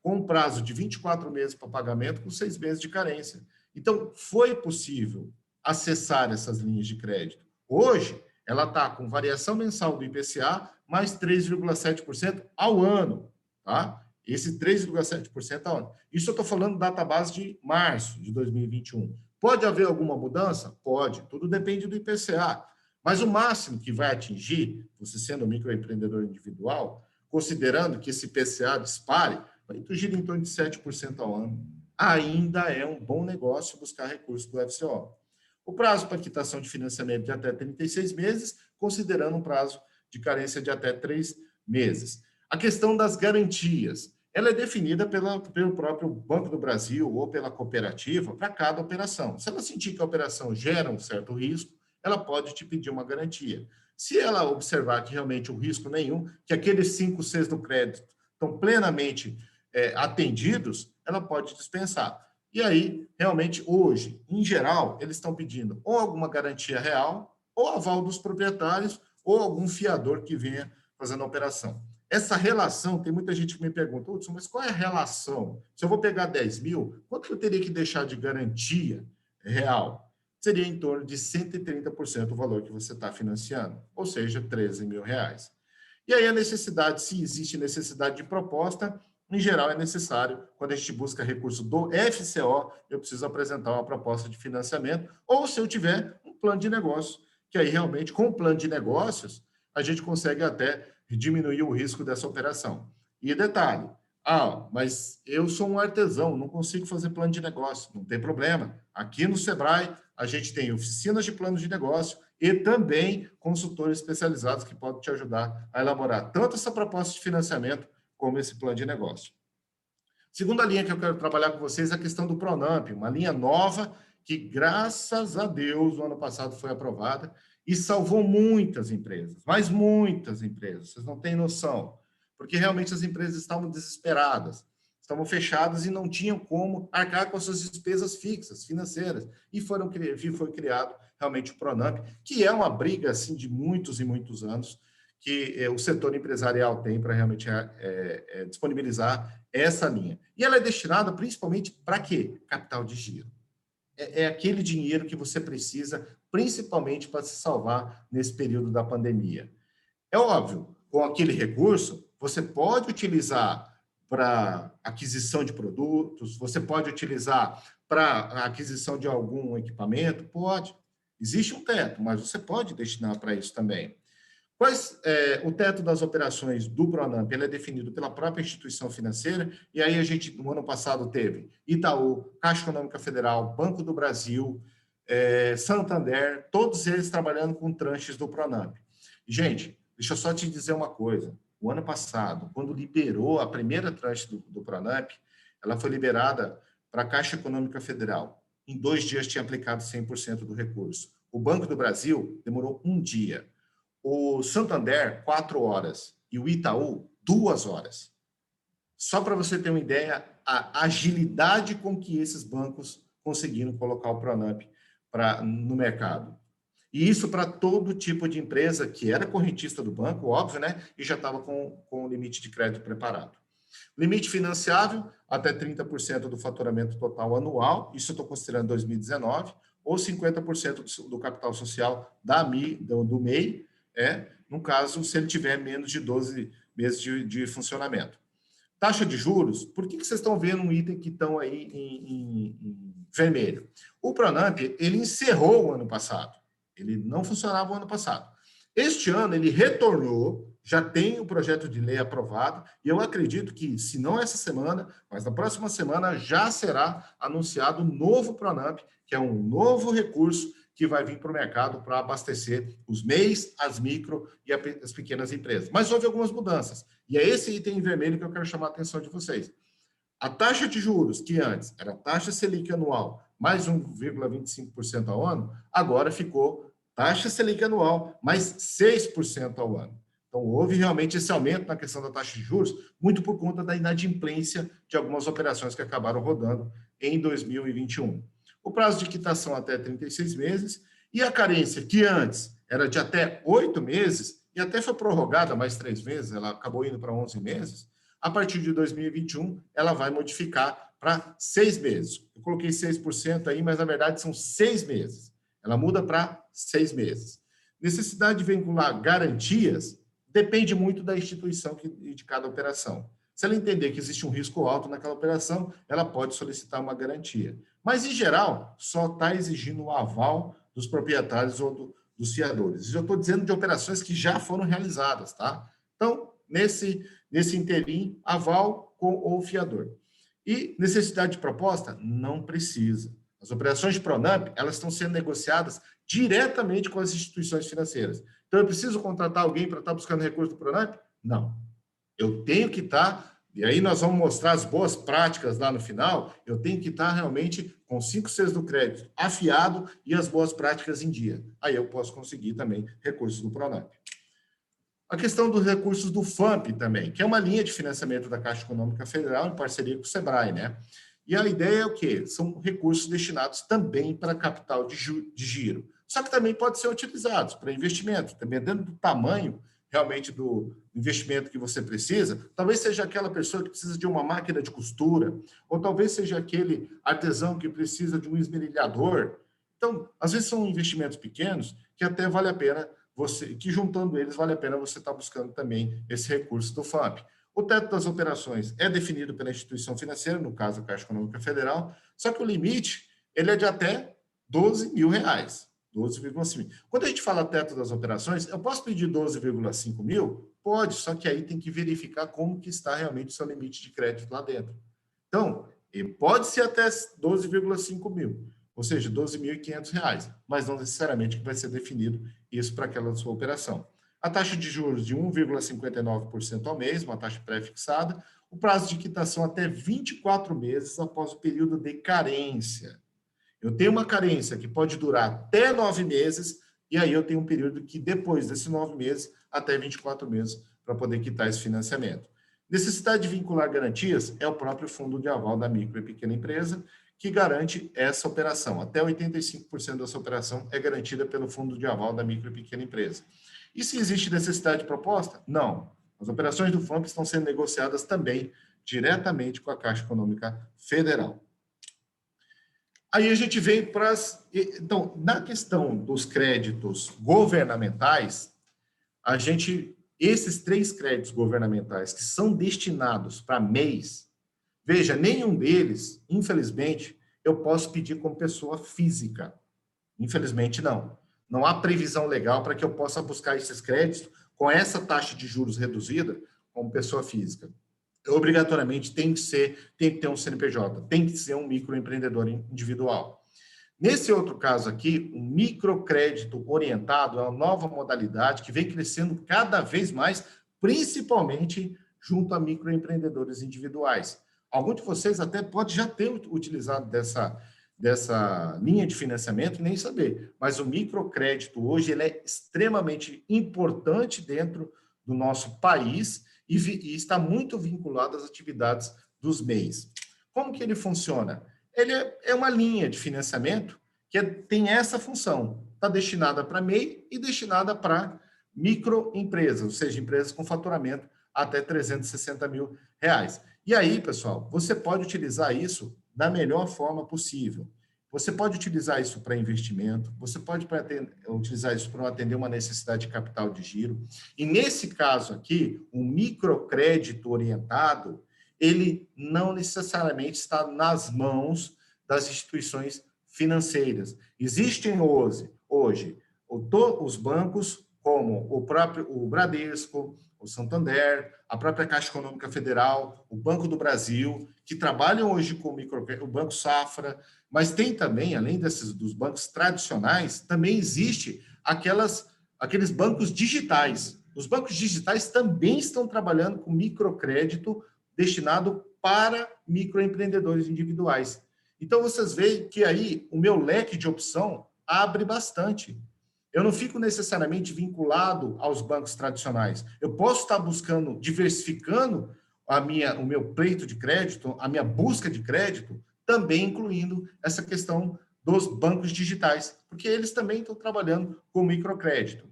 com um prazo de 24 meses para pagamento, com 6 meses de carência. Então, foi possível acessar essas linhas de crédito. Hoje, ela está com variação mensal do IPCA mais 3,7% ao ano, tá? Esse 3,7% ao ano. Isso eu estou falando database de março de 2021. Pode haver alguma mudança? Pode. Tudo depende do IPCA. Mas o máximo que vai atingir, você sendo um microempreendedor individual, considerando que esse IPCA dispare, vai atingir em torno de 7% ao ano. Ainda é um bom negócio buscar recursos do FCO. O prazo para quitação de financiamento de até 36 meses, considerando um prazo de carência de até 3 meses. A questão das garantias, ela é definida pelo próprio Banco do Brasil ou pela cooperativa para cada operação. Se ela sentir que a operação gera um certo risco, ela pode te pedir uma garantia. Se ela observar que realmente o risco nenhum, que aqueles 5 Cs do crédito estão plenamente atendidos, ela pode dispensar. E aí, realmente, hoje, em geral, eles estão pedindo ou alguma garantia real, ou aval dos proprietários, ou algum fiador que venha fazendo a operação. Essa relação, tem muita gente que me pergunta, Hudson, mas qual é a relação? Se eu vou pegar 10 mil, quanto eu teria que deixar de garantia real? seria em torno de 130% do valor que você está financiando, ou seja, R$ 13.000. E aí a necessidade, se existe necessidade de proposta, em geral é necessário, quando a gente busca recurso do FCO, eu preciso apresentar uma proposta de financiamento, ou se eu tiver um plano de negócio, que aí realmente com o plano de negócios, a gente consegue até diminuir o risco dessa operação. E detalhe, mas eu sou um artesão, não consigo fazer plano de negócio, não tem problema. Aqui no Sebrae, a gente tem oficinas de plano de negócio e também consultores especializados que podem te ajudar a elaborar tanto essa proposta de financiamento como esse plano de negócio. Segunda linha que eu quero trabalhar com vocês é a questão do Pronamp, uma linha nova que, graças a Deus, no ano passado foi aprovada e salvou muitas empresas, mas muitas empresas, vocês não têm noção, porque realmente as empresas estavam desesperadas, estavam fechadas e não tinham como arcar com as suas despesas fixas, financeiras, e foi criado realmente o Pronamp, que é uma briga assim, de muitos e muitos anos, que o setor empresarial tem para realmente disponibilizar essa linha. E ela é destinada principalmente para quê? Capital de giro. É aquele dinheiro que você precisa, principalmente para se salvar nesse período da pandemia. É óbvio, com aquele recurso, você pode utilizar para aquisição de produtos, você pode utilizar para a aquisição de algum equipamento, pode. Existe um teto, mas você pode destinar para isso também. O teto das operações do Pronamp ele é definido pela própria instituição financeira, e aí a gente, no ano passado, teve Itaú, Caixa Econômica Federal, Banco do Brasil, Santander, todos eles trabalhando com tranches do Pronamp. Gente, deixa eu só te dizer uma coisa. O ano passado, quando liberou a primeira tranche do Pronamp, ela foi liberada para a Caixa Econômica Federal. Em 2 dias tinha aplicado 100% do recurso. O Banco do Brasil demorou 1 dia. O Santander, 4 horas. E o Itaú, 2 horas. Só para você ter uma ideia, a agilidade com que esses bancos conseguiram colocar o Pronamp no mercado. E isso para todo tipo de empresa que era correntista do banco, óbvio, né? E já estava com o limite de crédito preparado. Limite financiável, até 30% do faturamento total anual, isso eu estou considerando 2019, ou 50% do capital social do MEI, no caso, se ele tiver menos de 12 meses de funcionamento. Taxa de juros, por que vocês estão vendo um item que estão aí em vermelho? O Pronamp, ele encerrou o ano passado. Ele não funcionava o ano passado. Este ano, ele retornou, já tem o projeto de lei aprovado, e eu acredito que, se não essa semana, mas na próxima semana, já será anunciado o novo Pronamp, que é um novo recurso que vai vir para o mercado para abastecer os MEIs, as micro e as pequenas empresas. Mas houve algumas mudanças. E é esse item em vermelho que eu quero chamar a atenção de vocês. A taxa de juros, que antes era taxa Selic anual mais 1,25% ao ano, agora ficou taxa Selic anual mais 6% ao ano. Então, houve realmente esse aumento na questão da taxa de juros, muito por conta da inadimplência de algumas operações que acabaram rodando em 2021. O prazo de quitação até 36 meses e a carência, que antes era de até 8 meses, e até foi prorrogada mais 3 meses, ela acabou indo para 11 meses, a partir de 2021, ela vai modificar para 6 meses. Eu coloquei 6% aí, mas na verdade são 6 meses. Ela muda para 6 meses. Necessidade de vincular garantias depende muito da instituição e de cada operação. Se ela entender que existe um risco alto naquela operação, ela pode solicitar uma garantia. Mas, em geral, só está exigindo o aval dos proprietários ou dos fiadores. Eu estou dizendo de operações que já foram realizadas, tá? Então, nesse interim, aval com o fiador. E necessidade de proposta? Não precisa. As operações de Pronamp, elas estão sendo negociadas diretamente com as instituições financeiras. Então, eu preciso contratar alguém para estar buscando recurso do Pronamp? Não. Eu tenho que estar, e aí nós vamos mostrar as boas práticas lá no final, eu tenho que estar realmente com 5/6 do crédito afiado e as boas práticas em dia. Aí eu posso conseguir também recursos do Pronamp. A questão dos recursos do FAMP também, que é uma linha de financiamento da Caixa Econômica Federal em parceria com o Sebrae, né? E a ideia é o quê? São recursos destinados também para capital de giro. Só que também podem ser utilizados para investimento, dependendo do tamanho realmente do investimento que você precisa. Talvez seja aquela pessoa que precisa de uma máquina de costura, ou talvez seja aquele artesão que precisa de um esmerilhador. Então, às vezes são investimentos pequenos que até vale a pena que juntando eles vale a pena você estar buscando também esse recurso do FAMP. O teto das operações é definido pela instituição financeira, no caso a Caixa Econômica Federal, só que o limite ele é de até R$12 mil, 12,5. Quando a gente fala teto das operações, eu posso pedir 12,5 mil? Pode, só que aí tem que verificar como que está realmente o seu limite de crédito lá dentro. Então, pode ser até 12,5 mil, ou seja, R$12.500, mas não necessariamente que vai ser definido isso para aquela sua operação. A taxa de juros de 1,59% ao mês, uma taxa pré-fixada, o prazo de quitação até 24 meses após o período de carência. Eu tenho uma carência que pode durar até 9 meses, e aí eu tenho um período que depois desses 9 meses, até 24 meses, para poder quitar esse financiamento. Necessidade de vincular garantias é o próprio fundo de aval da micro e pequena empresa, que garante essa operação. Até 85% dessa operação é garantida pelo fundo de aval da micro e pequena empresa. E se existe necessidade de proposta? Não. As operações do FAMP estão sendo negociadas também diretamente com a Caixa Econômica Federal. Aí a gente vem para as... Então, na questão dos créditos governamentais, esses 3 créditos governamentais que são destinados para mês, veja, nenhum deles, infelizmente, eu posso pedir como pessoa física. Infelizmente, não. Não há previsão legal para que eu possa buscar esses créditos com essa taxa de juros reduzida como pessoa física. Obrigatoriamente tem que ter um CNPJ, tem que ser um microempreendedor individual. Nesse outro caso aqui, o microcrédito orientado é uma nova modalidade que vem crescendo cada vez mais, principalmente junto a microempreendedores individuais. Alguns de vocês até pode já ter utilizado dessa linha de financiamento e nem saber, mas o microcrédito hoje ele é extremamente importante dentro do nosso país e está muito vinculado às atividades dos MEIs. Como que ele funciona? Ele é uma linha de financiamento que tem essa função, está destinada para MEI e destinada para microempresas, ou seja, empresas com faturamento até R$360 mil. E aí, pessoal, você pode utilizar isso da melhor forma possível. Você pode utilizar isso para investimento, você pode utilizar isso para atender uma necessidade de capital de giro. E nesse caso aqui, o microcrédito orientado, ele não necessariamente está nas mãos das instituições financeiras. Existem hoje os bancos como o Bradesco, o Santander, a própria Caixa Econômica Federal, o Banco do Brasil, que trabalham hoje com o microcrédito, o Banco Safra, mas tem também, além dos bancos tradicionais, também existe aqueles bancos digitais. Os bancos digitais também estão trabalhando com microcrédito destinado para microempreendedores individuais. Então, vocês veem que aí o meu leque de opção abre bastante. Eu não fico necessariamente vinculado aos bancos tradicionais. Eu posso estar buscando, diversificando o meu pleito de crédito, a minha busca de crédito, também incluindo essa questão dos bancos digitais, porque eles também estão trabalhando com microcrédito.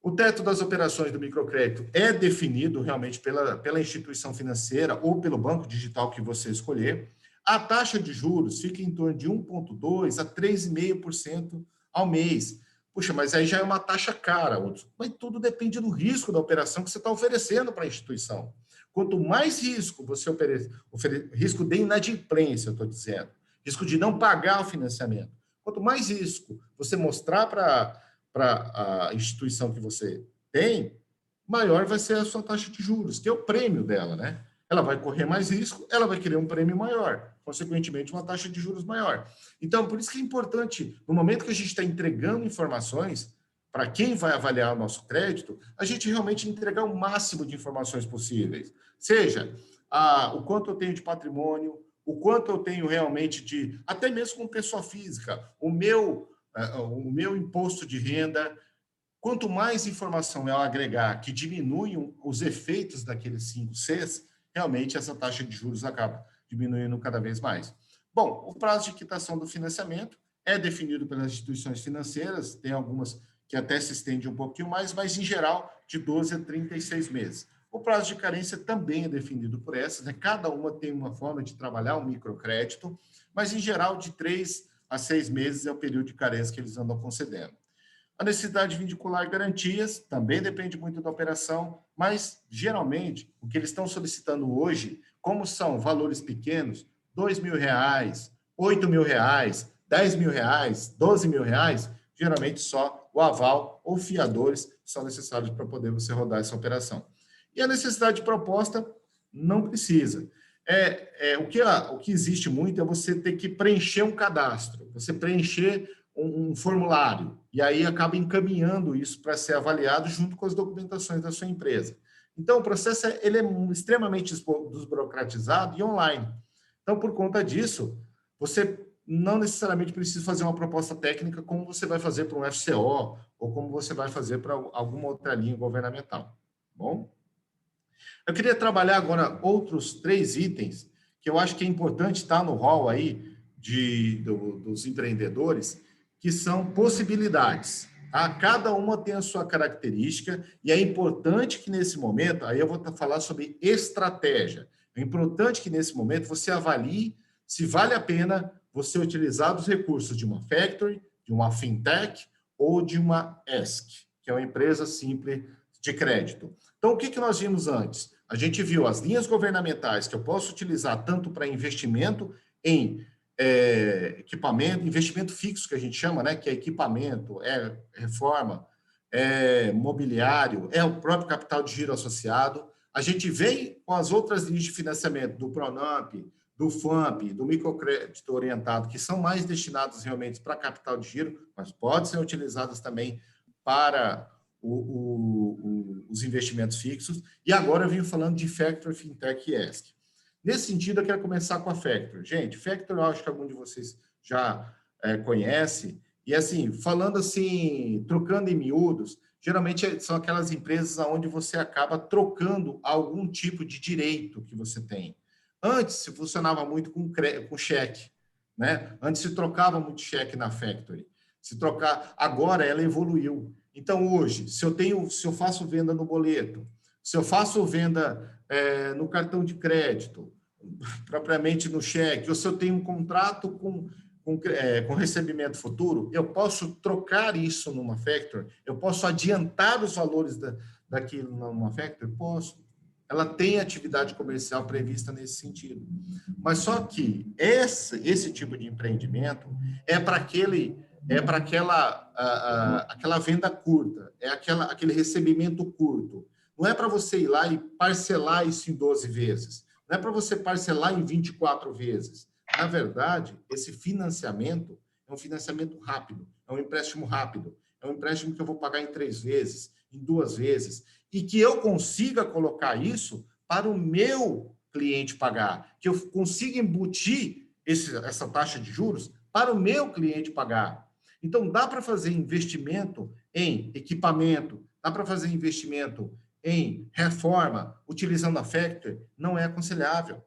O teto das operações do microcrédito é definido realmente pela instituição financeira ou pelo banco digital que você escolher. A taxa de juros fica em torno de 1,2% a 3,5% ao mês. Puxa, mas aí já é uma taxa cara. Mas tudo depende do risco da operação que você está oferecendo para a instituição. Quanto mais risco você risco de inadimplência, eu estou dizendo, risco de não pagar o financiamento. Quanto mais risco você mostrar para a instituição que você tem, maior vai ser a sua taxa de juros, que é o prêmio dela, né? Ela vai correr mais risco, ela vai querer um prêmio maior, consequentemente, uma taxa de juros maior. Então, por isso que é importante, no momento que a gente está entregando informações para quem vai avaliar o nosso crédito, a gente realmente entregar o máximo de informações possíveis. Seja o quanto eu tenho de patrimônio, o quanto eu tenho realmente até mesmo como pessoa física, o meu imposto de renda. Quanto mais informação eu agregar que diminuem os efeitos daqueles 5 Cs, realmente essa taxa de juros acaba diminuindo cada vez mais. Bom, o prazo de quitação do financiamento é definido pelas instituições financeiras, tem algumas que até se estende um pouquinho mais, mas em geral de 12 a 36 meses. O prazo de carência também é definido por essas, né? Cada uma tem uma forma de trabalhar o microcrédito, mas em geral de 3 a 6 meses é o período de carência que eles andam concedendo. A necessidade de vincular garantias também depende muito da operação, mas, geralmente, o que eles estão solicitando hoje, como são valores pequenos, R$2.000, R$8.000, R$10.000, R$12.000, geralmente só o aval ou fiadores são necessários para poder você rodar essa operação. E a necessidade de proposta não precisa. O que existe muito é você ter que preencher um cadastro, você preencher um formulário, e aí acaba encaminhando isso para ser avaliado junto com as documentações da sua empresa. Então, o processo ele é extremamente desburocratizado e online. Então, por conta disso, você não necessariamente precisa fazer uma proposta técnica como você vai fazer para um FCO ou como você vai fazer para alguma outra linha governamental. Bom? Eu queria trabalhar agora outros 3 itens que eu acho que é importante estar no rol aí dos empreendedores, que são possibilidades. Tá? Cada uma tem a sua característica e é importante que nesse momento, aí eu vou falar sobre estratégia, é importante que nesse momento você avalie se vale a pena você utilizar os recursos de uma factory, de uma fintech ou de uma ESC, que é uma empresa simples de crédito. Então, o que nós vimos antes? A gente viu as linhas governamentais que eu posso utilizar tanto para investimento em equipamento, investimento fixo que a gente chama, né? Que é equipamento, é reforma, é mobiliário, é o próprio capital de giro associado. A gente vem com as outras linhas de financiamento do Pronamp, do FAMP, do microcrédito orientado, que são mais destinados realmente para capital de giro, mas podem ser utilizadas também para os investimentos fixos. E agora eu venho falando de Factory, Fintech e ESC. Nesse sentido, eu quero começar com a Factory. Gente, Factory eu acho que algum de vocês já conhece. E assim, falando assim, trocando em miúdos, geralmente são aquelas empresas onde você acaba trocando algum tipo de direito que você tem. Antes se funcionava muito com cheque, né? Antes se trocava muito cheque na Factory. Agora ela evoluiu. Então, hoje, se eu faço venda no boleto, se eu faço venda no cartão de crédito, propriamente no cheque, ou se eu tenho um contrato com recebimento futuro, eu posso trocar isso numa factory? Eu posso adiantar os valores daquilo numa factory? Posso. Ela tem atividade comercial prevista nesse sentido. Mas só que esse tipo de empreendimento é para aquela venda curta, é aquele recebimento curto. Não é para você ir lá e parcelar isso em 12 vezes. Não é para você parcelar em 24 vezes. Na verdade, esse financiamento é um financiamento rápido, é um empréstimo rápido, é um empréstimo que eu vou pagar em 3 vezes, em 2 vezes, e que eu consiga colocar isso para o meu cliente pagar, que eu consiga embutir essa taxa de juros para o meu cliente pagar. Então, dá para fazer investimento em equipamento, dá para fazer investimento em reforma, utilizando a Factory, não é aconselhável.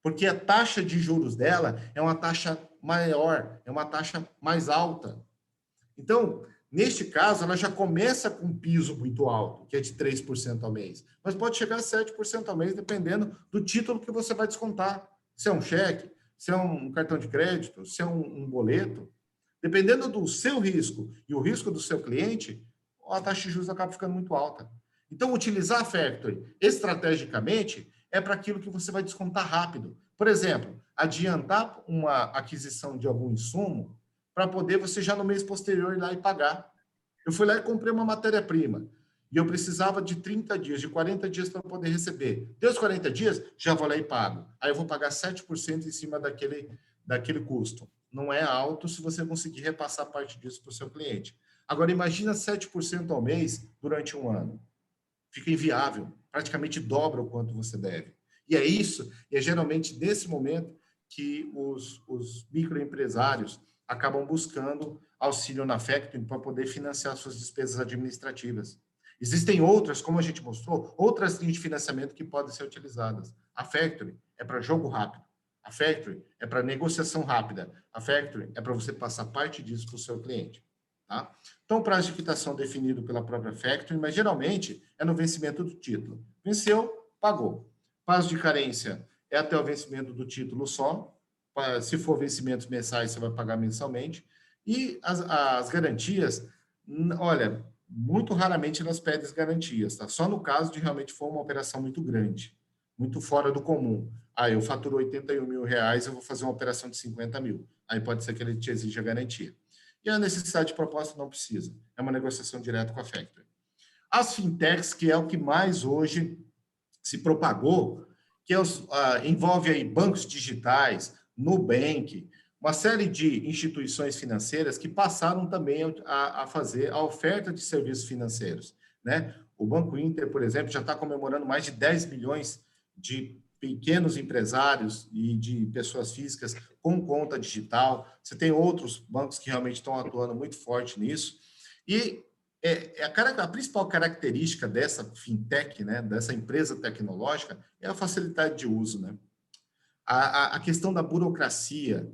Porque a taxa de juros dela é uma taxa maior, é uma taxa mais alta. Então, neste caso, ela já começa com um piso muito alto, que é de 3% ao mês. Mas pode chegar a 7% ao mês, dependendo do título que você vai descontar. Se é um cheque, se é um cartão de crédito, se é um boleto. Dependendo do seu risco e o risco do seu cliente, a taxa de juros acaba ficando muito alta. Então, utilizar a Factory estrategicamente é para aquilo que você vai descontar rápido. Por exemplo, adiantar uma aquisição de algum insumo para poder você já no mês posterior ir lá e pagar. Eu fui lá e comprei uma matéria-prima e eu precisava de 30 dias, de 40 dias para poder receber. Deu os 40 dias, já vou lá e pago. Aí eu vou pagar 7% em cima daquele custo. Não é alto se você conseguir repassar parte disso para o seu cliente. Agora, imagina 7% ao mês durante um ano. Fica inviável, praticamente dobra o quanto você deve. E é geralmente nesse momento que os microempresários acabam buscando auxílio na Factory para poder financiar suas despesas administrativas. Existem outras, como a gente mostrou, outras linhas de financiamento que podem ser utilizadas. A Factory é para jogo rápido. A Factory é para negociação rápida. A Factory é para você passar parte disso para o seu cliente. Tá? Então, o prazo de quitação é definido pela própria Factory, mas geralmente é no vencimento do título. Venceu, pagou. Prazo de carência é até o vencimento do título só. se for vencimentos mensais, você vai pagar mensalmente. E as garantias, olha, muito raramente elas pedem garantias, tá? Só no caso de realmente for uma operação muito grande, muito fora do comum. Eu faturo 81 mil reais, eu vou fazer uma operação de 50 mil. Aí pode ser que ele te exija garantia. E a necessidade de proposta não precisa. É uma negociação direta com a Factory. As fintechs, que é o que mais hoje se propagou, que envolve aí bancos digitais, Nubank, uma série de instituições financeiras que passaram também a fazer a oferta de serviços financeiros, né? O Banco Inter, por exemplo, já está comemorando mais de 10 milhões de pequenos empresários e de pessoas físicas com conta digital. Você tem outros bancos que realmente estão atuando muito forte nisso. E a principal característica dessa fintech, né, dessa empresa tecnológica, é a facilidade de uso, né? A questão da burocracia,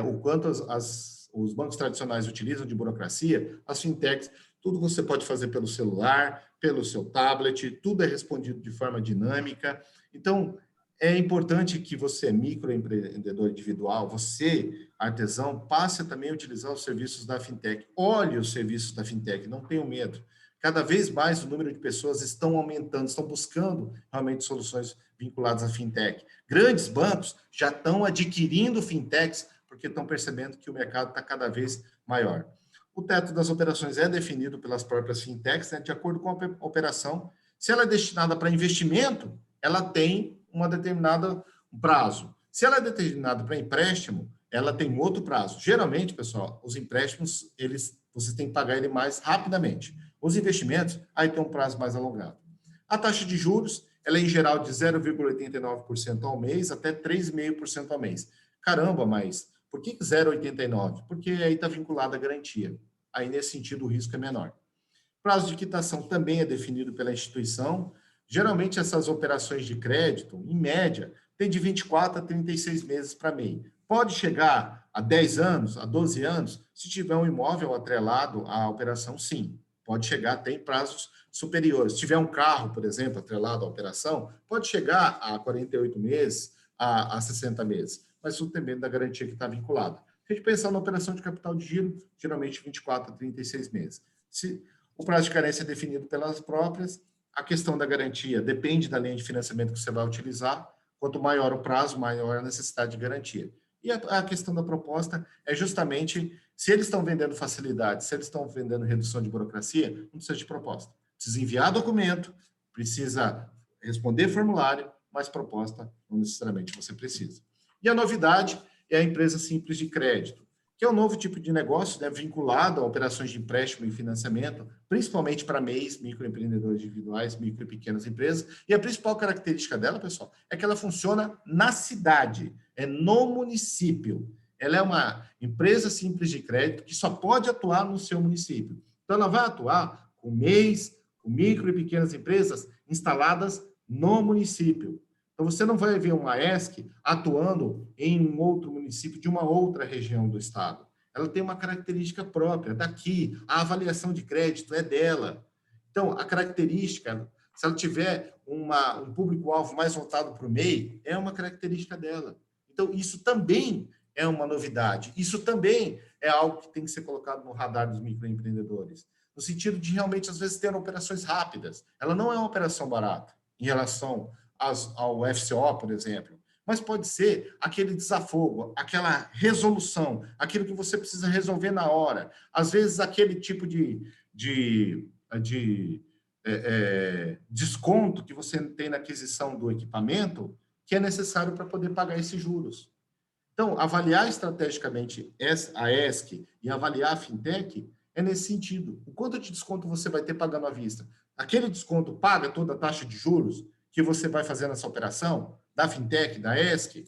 o quanto os bancos tradicionais utilizam de burocracia, as fintechs, tudo você pode fazer pelo celular, pelo seu tablet, tudo é respondido de forma dinâmica. Então, é importante que você, microempreendedor individual, você, artesão, passe também a utilizar os serviços da fintech. Olhe os serviços da fintech, não tenham medo. Cada vez mais o número de pessoas estão aumentando, estão buscando realmente soluções vinculadas à fintech. Grandes bancos já estão adquirindo fintechs porque estão percebendo que o mercado está cada vez maior. O teto das operações é definido pelas próprias fintechs, né, de acordo com a operação. Se ela é destinada para investimento, ela tem uma determinada prazo. Se ela é determinada para empréstimo, ela tem outro prazo. Geralmente, pessoal, os empréstimos, você tem que pagar ele mais rapidamente. Os investimentos, aí tem um prazo mais alongado. A taxa de juros, ela é em geral de 0,89% ao mês até 3,5% ao mês. Caramba, mas por que 0,89%? Porque aí está vinculado à garantia. Aí, nesse sentido, o risco é menor. Prazo de quitação também é definido pela instituição. Geralmente, essas operações de crédito, em média, tem de 24 a 36 meses para MEI. Pode chegar a 10 anos, a 12 anos, se tiver um imóvel atrelado à operação, sim. Pode chegar até em prazos superiores. Se tiver um carro, por exemplo, atrelado à operação, pode chegar a 48 meses, a 60 meses. Mas isso depende da garantia que está vinculada. Se a gente pensar na operação de capital de giro, geralmente 24 a 36 meses. Se o prazo de carência é definido pelas próprias, a questão da garantia depende da linha de financiamento que você vai utilizar. Quanto maior o prazo, maior a necessidade de garantia. E a questão da proposta é justamente, se eles estão vendendo facilidade, se eles estão vendendo redução de burocracia, não precisa de proposta. Precisa enviar documento, precisa responder formulário, mas proposta não necessariamente você precisa. E a novidade é a empresa simples de crédito, que é um novo tipo de negócio, né, vinculado a operações de empréstimo e financiamento, principalmente para MEIs, microempreendedores individuais, micro e pequenas empresas. E a principal característica dela, pessoal, é que ela funciona na cidade, no município. Ela é uma empresa simples de crédito que só pode atuar no seu município. Então, ela vai atuar com MEIs, com micro e pequenas empresas instaladas no município. Então, você não vai ver uma ESC atuando em um outro município de uma outra região do estado. Ela tem uma característica própria, daqui, a avaliação de crédito é dela. Então, a característica, se ela tiver um público-alvo mais voltado para o MEI, é uma característica dela. Então, isso também é uma novidade. Isso também é algo que tem que ser colocado no radar dos microempreendedores, no sentido de realmente, às vezes, ter operações rápidas. Ela não é uma operação barata em relação ao FCO, por exemplo, mas pode ser aquele desafogo, aquela resolução, aquilo que você precisa resolver na hora. Às vezes, aquele tipo de desconto que você tem na aquisição do equipamento que é necessário para poder pagar esses juros. Então, avaliar estrategicamente a ESC e avaliar a fintech é nesse sentido. O quanto de desconto você vai ter pagando à vista? Aquele desconto paga toda a taxa de juros que você vai fazer nessa operação, da fintech, da ESC?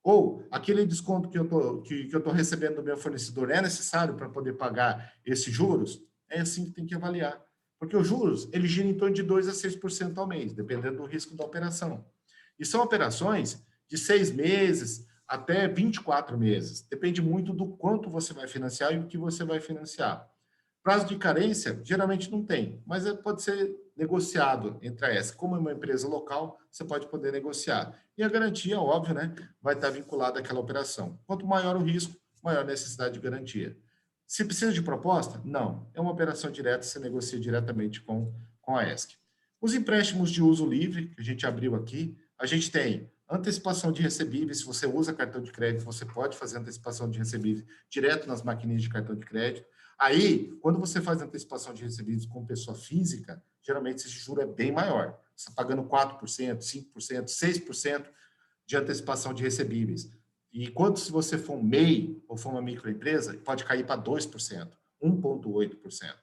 Ou aquele desconto que eu estou recebendo do meu fornecedor é necessário para poder pagar esses juros? É assim que tem que avaliar. Porque os juros, ele gira em torno de 2% a 6% ao mês, dependendo do risco da operação. E são operações de 6 meses até 24 meses. Depende muito do quanto você vai financiar e o que você vai financiar. Prazo de carência, geralmente não tem, mas pode ser negociado entre a ESC. Como é uma empresa local, você pode poder negociar. E a garantia, óbvio, né, vai estar vinculada àquela operação. Quanto maior o risco, maior a necessidade de garantia. Se precisa de proposta? Não. É uma operação direta, você negocia diretamente com a ESC. Os empréstimos de uso livre, que a gente abriu aqui, a gente tem antecipação de recebíveis. Se você usa cartão de crédito, você pode fazer antecipação de recebíveis direto nas maquininhas de cartão de crédito. Aí, quando você faz antecipação de recebíveis com pessoa física, geralmente esse juro é bem maior. Você está pagando 4%, 5%, 6% de antecipação de recebíveis. E quando se você for um MEI ou for uma microempresa, pode cair para 2%, 1,8%.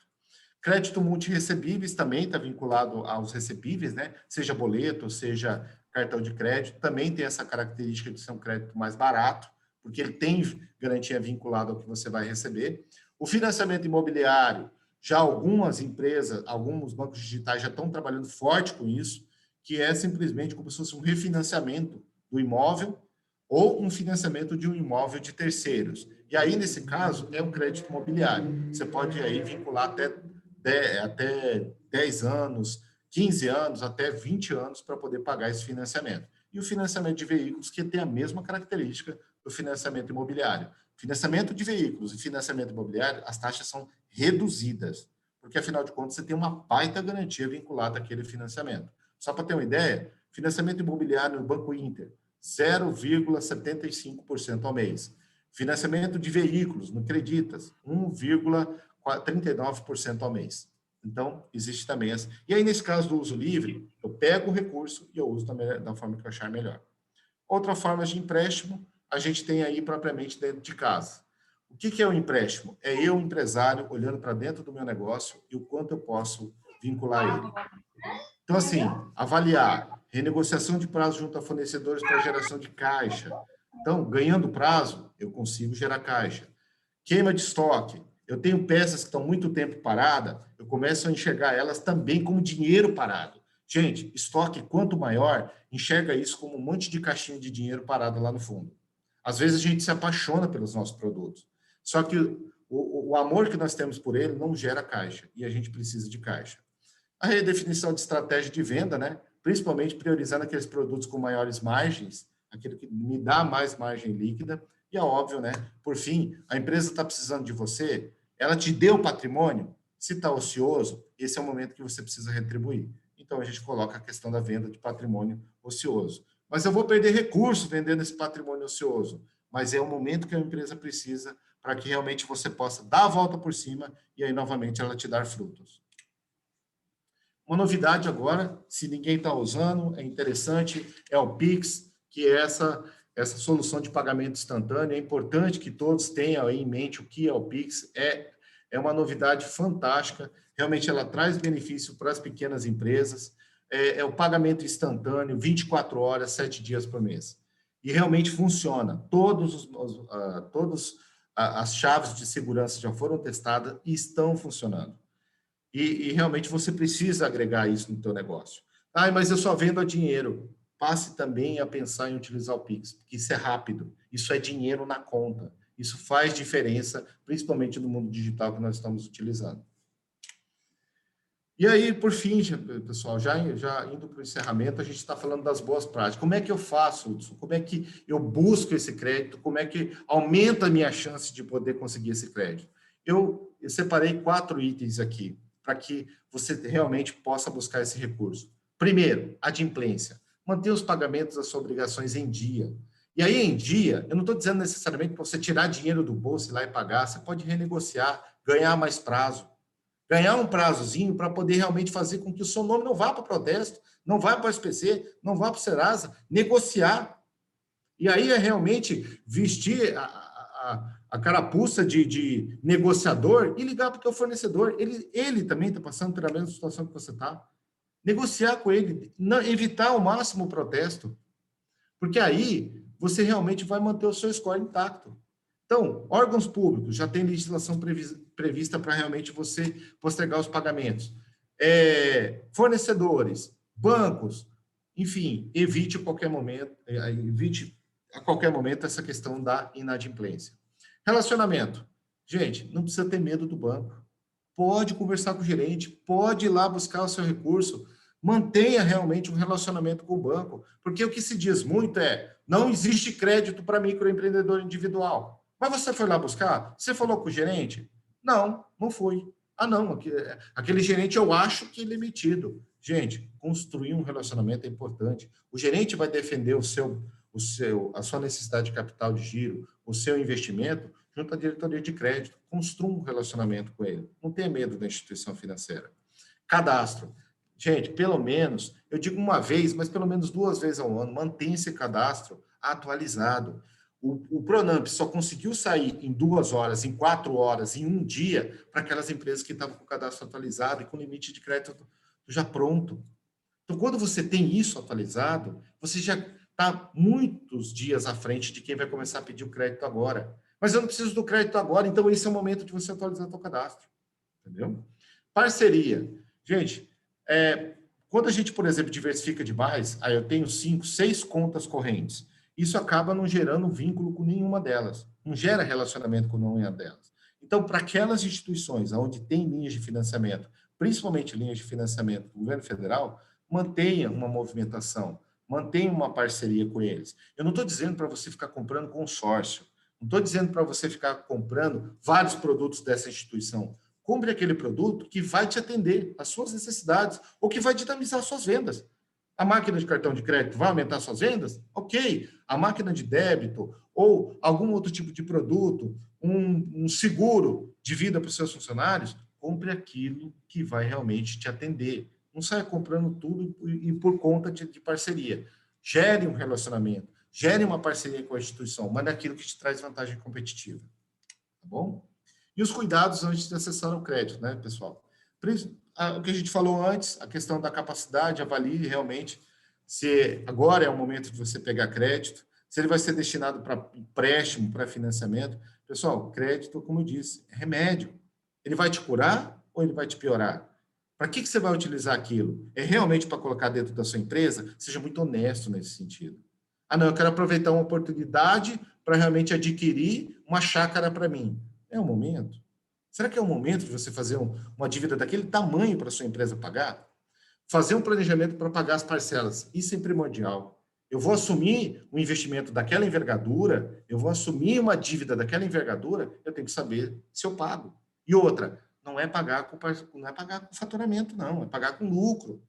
Crédito multirrecebíveis também está vinculado aos recebíveis, né? Seja boleto, seja cartão de crédito, também tem essa característica de ser um crédito mais barato, porque ele tem garantia vinculada ao que você vai receber. O financiamento imobiliário, já algumas empresas, alguns bancos digitais já estão trabalhando forte com isso, que é simplesmente como se fosse um refinanciamento do imóvel ou um financiamento de um imóvel de terceiros. E aí, nesse caso, é um crédito imobiliário. Você pode aí vincular até 10 anos, 15 anos, até 20 anos para poder pagar esse financiamento. E o financiamento de veículos, que tem a mesma característica do financiamento imobiliário. Financiamento de veículos e financiamento imobiliário, as taxas são reduzidas, porque, afinal de contas, você tem uma baita garantia vinculada àquele financiamento. Só para ter uma ideia, financiamento imobiliário no Banco Inter, 0,75% ao mês. Financiamento de veículos no Creditas, 1,39% ao mês. Então, existe também essa. E aí, nesse caso do uso livre, eu pego o recurso e eu uso da forma que eu achar melhor. Outra forma de empréstimo, a gente tem aí propriamente dentro de casa. O que é o empréstimo? É eu, empresário, olhando para dentro do meu negócio e o quanto eu posso vincular ele. Então, assim, avaliar renegociação de prazo junto a fornecedores para geração de caixa. Então, ganhando prazo, eu consigo gerar caixa. Queima de estoque. Eu tenho peças que estão muito tempo paradas, eu começo a enxergar elas também como dinheiro parado. Gente, estoque, quanto maior, enxerga isso como um monte de caixinha de dinheiro parado lá no fundo. Às vezes a gente se apaixona pelos nossos produtos, só que o amor que nós temos por ele não gera caixa, e a gente precisa de caixa. A redefinição de estratégia de venda, né? Principalmente priorizando aqueles produtos com maiores margens, aquele que me dá mais margem líquida, e é óbvio, né? Por fim, a empresa está precisando de você, ela te deu patrimônio, se está ocioso, esse é o momento que você precisa retribuir. Então, a gente coloca a questão da venda de patrimônio ocioso. Mas eu vou perder recurso vendendo esse patrimônio ocioso, mas é o momento que a empresa precisa para que realmente você possa dar a volta por cima e aí, novamente, ela te dar frutos. Uma novidade agora, se ninguém está usando, é interessante, é o Pix, que é essa solução de pagamento instantâneo. É importante que todos tenham aí em mente o que é o Pix. É uma novidade fantástica. Realmente, ela traz benefício para as pequenas empresas. É o pagamento instantâneo, 24 horas, 7 dias por mês. E realmente funciona. Todas as chaves de segurança já foram testadas e estão funcionando. E realmente você precisa agregar isso no teu negócio. Mas eu só vendo a dinheiro. Passe também a pensar em utilizar o Pix, porque isso é rápido, isso é dinheiro na conta, isso faz diferença, principalmente no mundo digital que nós estamos utilizando. E aí, por fim, pessoal, já indo para o encerramento, a gente está falando das boas práticas. Como é que eu faço, Hudson? Como é que eu busco esse crédito? Como é que aumenta a minha chance de poder conseguir esse crédito? Eu separei 4 itens aqui, para que você realmente possa buscar esse recurso. Primeiro, adimplência. Manter os pagamentos das suas obrigações em dia. E aí, em dia, eu não estou dizendo necessariamente para você tirar dinheiro do bolso e ir lá e pagar. Você pode renegociar, ganhar mais prazo. Ganhar um prazozinho para poder realmente fazer com que o seu nome não vá para o protesto, não vá para o SPC, não vá para o Serasa, negociar. E aí é realmente vestir a carapuça de negociador e ligar para o teu fornecedor. Ele também está passando pela mesma situação que você está. Negociar com ele, evitar ao máximo o protesto, porque aí você realmente vai manter o seu score intacto. Então, órgãos públicos, já tem legislação prevista para realmente você postergar os pagamentos. Fornecedores, bancos, enfim, evite a qualquer momento essa questão da inadimplência. Relacionamento. Gente, não precisa ter medo do banco. pode conversar com o gerente, pode ir lá buscar o seu recurso, mantenha realmente um relacionamento com o banco, porque o que se diz muito é, não existe crédito para microempreendedor individual. Mas você foi lá buscar? Você falou com o gerente? Não, não fui. Ah, não, aquele gerente eu acho que ele é metido. Gente, construir um relacionamento é importante. O gerente vai defender a sua necessidade de capital de giro, o seu investimento, junto à diretoria de crédito. Construa um relacionamento com ele. Não tenha medo da instituição financeira. Cadastro. Gente, pelo menos, eu digo uma vez, mas pelo menos 2 vezes ao ano, mantenha esse cadastro atualizado. O Pronamp só conseguiu sair em 2 horas, em 4 horas, em um dia, para aquelas empresas que estavam com o cadastro atualizado e com limite de crédito já pronto. Então, quando você tem isso atualizado, você já está muitos dias à frente de quem vai começar a pedir o crédito agora. Mas eu não preciso do crédito agora, então esse é o momento de você atualizar o seu cadastro. Entendeu? Parceria. Gente, quando a gente, por exemplo, diversifica demais, aí eu tenho 5, 6 contas correntes. Isso acaba não gerando vínculo com nenhuma delas. Não gera relacionamento com nenhuma delas. Então, para aquelas instituições onde tem linhas de financiamento, principalmente linhas de financiamento do governo federal, mantenha uma movimentação, mantenha uma parceria com eles. Eu não estou dizendo para você ficar comprando consórcio, não estou dizendo para você ficar comprando vários produtos dessa instituição. Compre aquele produto que vai te atender às suas necessidades ou que vai dinamizar suas vendas. A máquina de cartão de crédito vai aumentar suas vendas? Ok. A máquina de débito ou algum outro tipo de produto, um seguro de vida para os seus funcionários, compre aquilo que vai realmente te atender. Não saia comprando tudo e por conta de parceria. Gere um relacionamento, gere uma parceria com a instituição, mas naquilo que te traz vantagem competitiva. Tá bom? E os cuidados antes de acessar o crédito, né, pessoal? O que a gente falou antes, a questão da capacidade, avalie realmente se agora é o momento de você pegar crédito, se ele vai ser destinado para empréstimo, para financiamento. Pessoal, crédito, como eu disse, é remédio. Ele vai te curar ou ele vai te piorar? Para que você vai utilizar aquilo? É realmente para colocar dentro da sua empresa? Seja muito honesto nesse sentido. Ah, não, eu quero aproveitar uma oportunidade para realmente adquirir uma chácara para mim. É o momento? Será que é o momento de você fazer uma dívida daquele tamanho para a sua empresa pagar? Fazer um planejamento para pagar as parcelas, isso é primordial. Eu vou assumir um investimento daquela envergadura, eu vou assumir uma dívida daquela envergadura, eu tenho que saber se eu pago. E outra, não é pagar com faturamento, não, é pagar com lucro.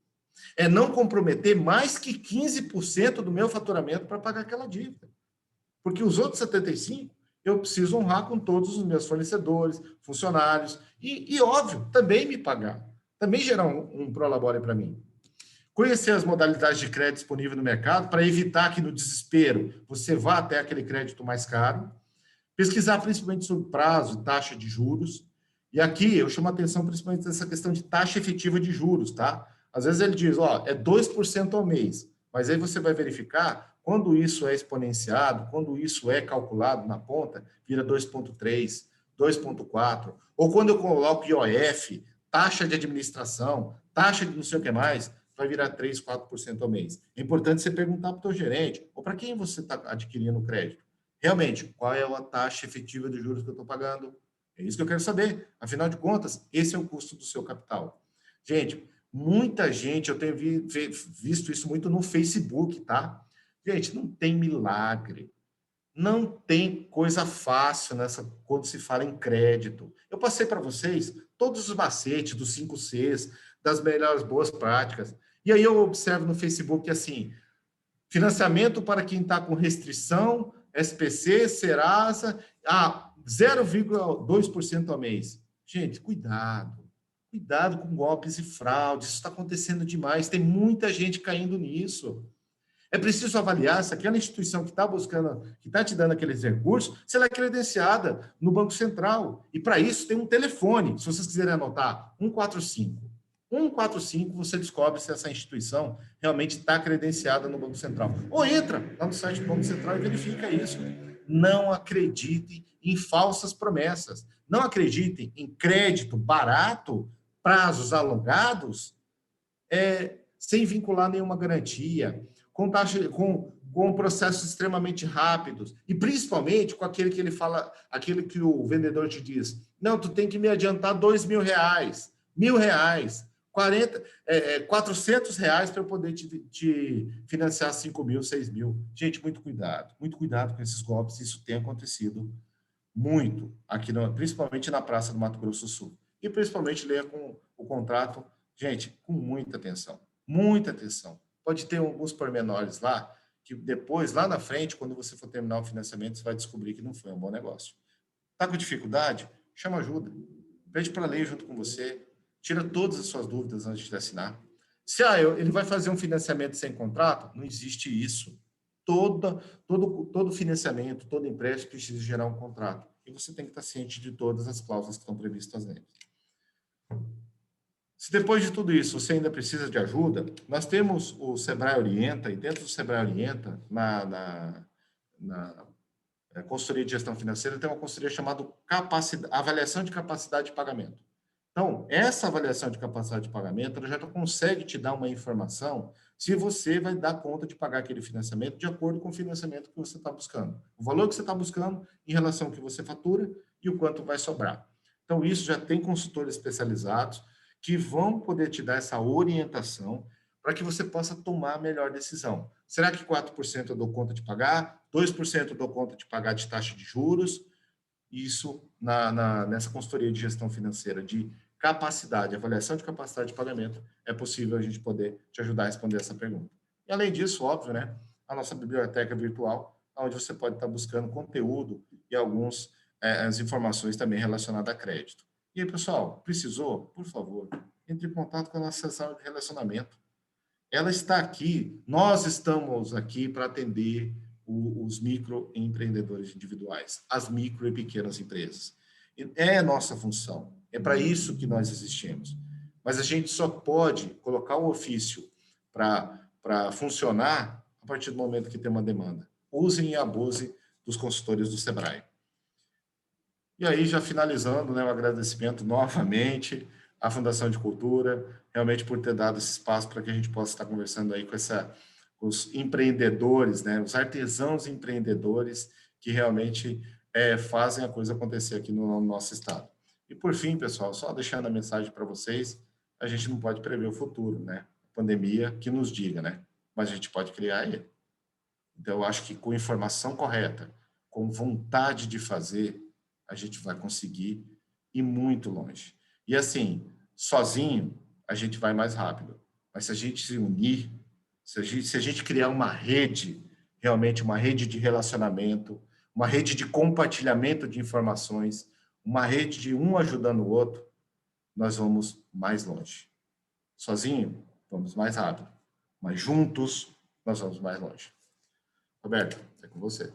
É não comprometer mais que 15% do meu faturamento para pagar aquela dívida. Porque os outros 75% eu preciso honrar com todos os meus fornecedores, funcionários, e óbvio, também me pagar, também gerar um prolabore para mim. Conhecer as modalidades de crédito disponível no mercado para evitar que no desespero você vá até aquele crédito mais caro. Pesquisar principalmente sobre prazo, taxa de juros. E aqui eu chamo a atenção principalmente dessa questão de taxa efetiva de juros, tá? Às vezes ele diz, é 2% ao mês, mas aí você vai verificar quando isso é exponenciado, quando isso é calculado na ponta, vira 2,3, 2,4. Ou quando eu coloco IOF, taxa de administração, taxa de não sei o que mais, vai virar 3, 4% ao mês. É importante você perguntar para o teu gerente, ou para quem você está adquirindo o crédito. Realmente, qual é a taxa efetiva de juros que eu estou pagando? É isso que eu quero saber. Afinal de contas, esse é o custo do seu capital. Gente, muita gente, eu tenho visto isso muito no Facebook, tá? Gente, não tem milagre. Não tem coisa fácil quando se fala em crédito. Eu passei para vocês todos os macetes dos 5 Cs, das melhores boas práticas. E aí eu observo no Facebook assim, financiamento para quem está com restrição, SPC, Serasa, 0,2% ao mês. Gente, cuidado. Cuidado com golpes e fraudes. Isso está acontecendo demais. Tem muita gente caindo nisso. É preciso avaliar se aquela instituição que está buscando, que está te dando aqueles recursos, se ela é credenciada no Banco Central. E para isso tem um telefone, se vocês quiserem anotar, 145. 145, você descobre se essa instituição realmente está credenciada no Banco Central. Ou entra lá no site do Banco Central e verifica isso. Não acreditem em falsas promessas. Não acreditem em crédito barato, prazos alongados, sem vincular nenhuma garantia, com com processos extremamente rápidos, e principalmente com aquele que ele fala, aquele que o vendedor te diz, não, tu tem que me adiantar R$ 2.000, R$ 1.000, 400 reais para eu poder te financiar 5.000, 6.000. Gente, muito cuidado com esses golpes, isso tem acontecido muito aqui, principalmente na Praça do Mato Grosso do Sul. E principalmente leia com o contrato, gente, com muita atenção. Muita atenção. Pode ter alguns pormenores lá, que depois, lá na frente, quando você for terminar o financiamento, você vai descobrir que não foi um bom negócio. Está com dificuldade? Chama ajuda. Pede para ler junto com você. Tira todas as suas dúvidas antes de assinar. Se ele vai fazer um financiamento sem contrato, não existe isso. Todo financiamento, todo empréstimo precisa gerar um contrato. E você tem que estar ciente de todas as cláusulas que estão previstas nele. Se depois de tudo isso você ainda precisa de ajuda, nós temos o Sebrae Orienta, e dentro do Sebrae Orienta, na consultoria de gestão financeira, tem uma consultoria chamada avaliação de capacidade de pagamento. Então, essa avaliação de capacidade de pagamento, ela já consegue te dar uma informação se você vai dar conta de pagar aquele financiamento de acordo com o financiamento que você está buscando. O valor que você está buscando em relação ao que você fatura e o quanto vai sobrar. Então, isso já tem consultores especializados que vão poder te dar essa orientação para que você possa tomar a melhor decisão. Será que 4% eu dou conta de pagar? 2% eu dou conta de pagar de taxa de juros? Isso nessa consultoria de gestão financeira de capacidade, avaliação de capacidade de pagamento, é possível a gente poder te ajudar a responder essa pergunta. E além disso, óbvio, né, a nossa biblioteca virtual, onde você pode estar buscando conteúdo e as informações também relacionadas a crédito. E aí, pessoal, precisou? Por favor, entre em contato com a nossa sessão de relacionamento. Ela está aqui, nós estamos aqui para atender os microempreendedores individuais, as micro e pequenas empresas. É nossa função, é para isso que nós existimos. Mas a gente só pode colocar o ofício para funcionar a partir do momento que tem uma demanda. Usem e abusem dos consultores do Sebrae. E aí, já finalizando, né, o agradecimento novamente à Fundação de Cultura, realmente por ter dado esse espaço para que a gente possa estar conversando aí com os empreendedores, né, os artesãos empreendedores que realmente fazem a coisa acontecer aqui no nosso estado. E por fim, pessoal, só deixando a mensagem para vocês, a gente não pode prever o futuro, né? A pandemia que nos diga, né? Mas a gente pode criar ele. Então, eu acho que com informação correta, com vontade de fazer, a gente vai conseguir ir muito longe. E assim, sozinho, a gente vai mais rápido. Mas se a gente se unir, se a gente criar uma rede, realmente uma rede de relacionamento, uma rede de compartilhamento de informações, uma rede de um ajudando o outro, nós vamos mais longe. Sozinho, vamos mais rápido. Mas juntos, nós vamos mais longe. Roberto, é com você.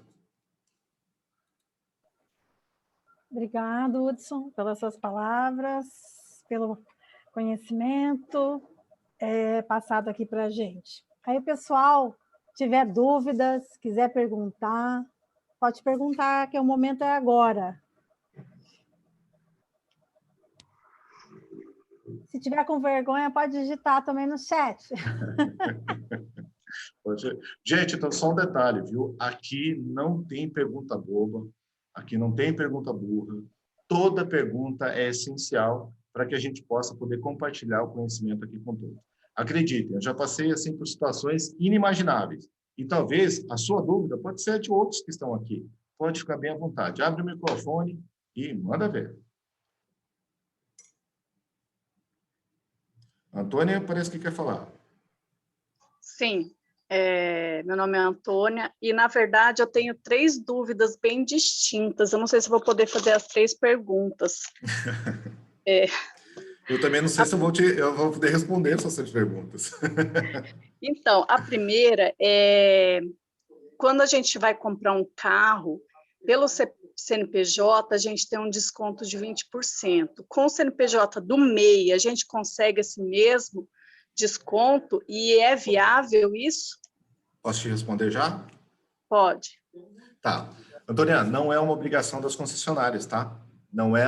Obrigado, Hudson, pelas suas palavras, pelo conhecimento passado aqui para a gente. Aí, o pessoal, tiver dúvidas, quiser perguntar, pode perguntar, que o momento é agora. Se tiver com vergonha, pode digitar também no chat. Gente, então só um detalhe, viu? Aqui não tem pergunta boba, aqui não tem pergunta burra. Toda pergunta é essencial para que a gente possa poder compartilhar o conhecimento aqui com todos. Acreditem, eu já passei assim por situações inimagináveis. E talvez a sua dúvida pode ser de outros que estão aqui. Pode ficar bem à vontade. Abre o microfone e manda ver. Antônia, parece que quer falar. Sim, meu nome é Antônia e, na verdade, eu tenho 3 dúvidas bem distintas. Eu não sei se vou poder fazer as 3 perguntas. Eu também não sei se eu vou poder responder essas 3 perguntas. Então, a primeira é, quando a gente vai comprar um carro, pelo CNPJ, a gente tem um desconto de 20%. Com o CNPJ do MEI, a gente consegue esse mesmo desconto e é viável isso? Posso te responder já? Pode. Tá. Antônia, não é uma obrigação das concessionárias, tá? Não é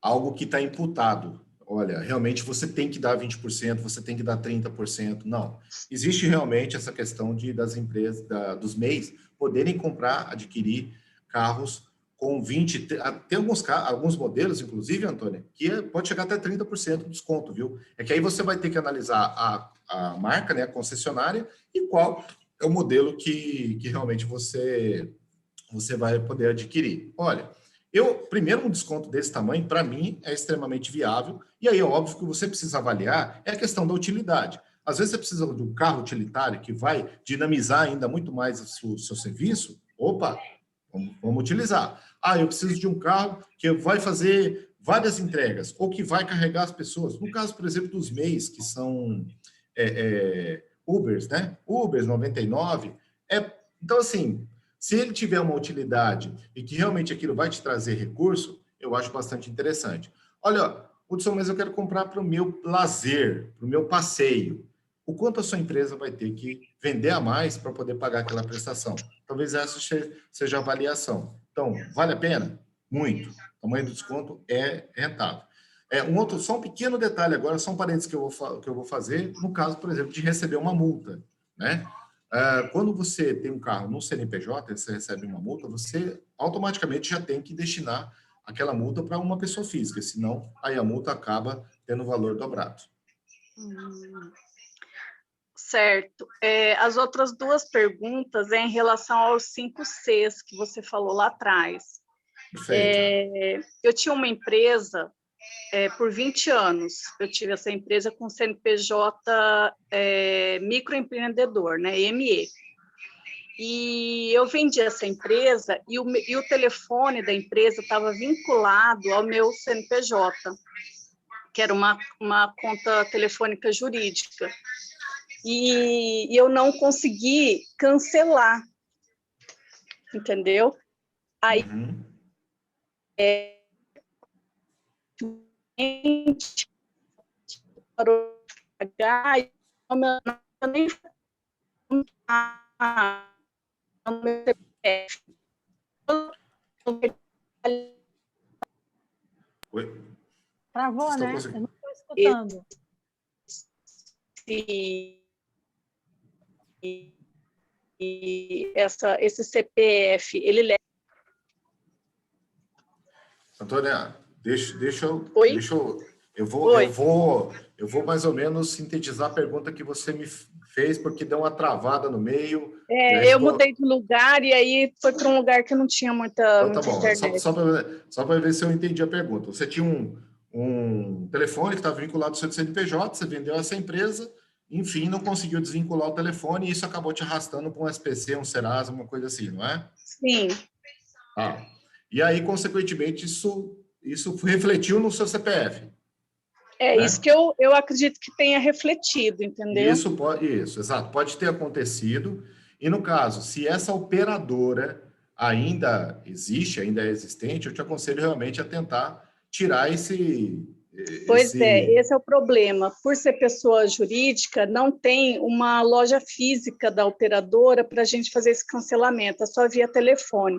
algo que está imputado. olha, realmente você tem que dar 20%, você tem que dar 30%. Não. Existe realmente essa questão das empresas, dos MEIs, poderem comprar, adquirir carros com 20%. Tem alguns modelos, inclusive, Antônia, que pode chegar até 30% de desconto, viu? É que aí você vai ter que analisar a marca, né, a concessionária, e qual é o modelo que realmente você vai poder adquirir. Olha, primeiro, um desconto desse tamanho, para mim, é extremamente viável, e aí é óbvio que você precisa avaliar a questão da utilidade. Às vezes você precisa de um carro utilitário que vai dinamizar ainda muito mais o seu serviço. Opa, vamos utilizar. Eu preciso de um carro que vai fazer várias entregas, ou que vai carregar as pessoas. No caso, por exemplo, dos MEIs, que são Ubers, né? Ubers 99. Então, assim, se ele tiver uma utilidade e que realmente aquilo vai te trazer recurso, eu acho bastante interessante. Olha, Hudson, mas eu quero comprar para o meu lazer, para o meu passeio. O quanto a sua empresa vai ter que vender a mais para poder pagar aquela prestação? Talvez essa seja a avaliação. Então, vale a pena? Muito. O tamanho do desconto é rentável. Só um pequeno detalhe agora, são parênteses que eu vou fazer, no caso, por exemplo, de receber uma multa, né? Quando você tem um carro no CNPJ, você recebe uma multa, você automaticamente já tem que destinar aquela multa para uma pessoa física, senão aí a multa acaba tendo valor dobrado. Certo. As outras duas perguntas é em relação aos 5 Cs que você falou lá atrás. Perfeito. Eu tinha uma empresa por 20 anos. Eu tive essa empresa com CNPJ microempreendedor, né, ME. E eu vendi essa empresa e o telefone da empresa estava vinculado ao meu CNPJ, que era uma conta telefônica jurídica. E eu não consegui cancelar, entendeu? Aí parou de pagar e eu nem Oi? Travou, né? Eu não estou escutando. Esse CPF, ele leva... Antônia, deixa Oi? eu vou mais ou menos sintetizar a pergunta que você me fez, porque deu uma travada no meio. Eu mudei de lugar e aí foi para um lugar que não tinha muita Então, tá bom. internet. Só para ver se eu entendi a pergunta. Você tinha um telefone que estava vinculado ao seu CNPJ, você vendeu essa empresa, enfim, não conseguiu desvincular o telefone e isso acabou te arrastando para um SPC, um Serasa, uma coisa assim, não é? Sim. E aí, consequentemente, isso refletiu no seu CPF. Né? Isso que eu acredito que tenha refletido, entendeu? Isso, exato. Pode ter acontecido. E no caso, se essa operadora ainda existe, ainda é existente, eu te aconselho realmente a tentar tirar esse... Esse é o problema. Por ser pessoa jurídica, não tem uma loja física da operadora para a gente fazer esse cancelamento, é só via telefone.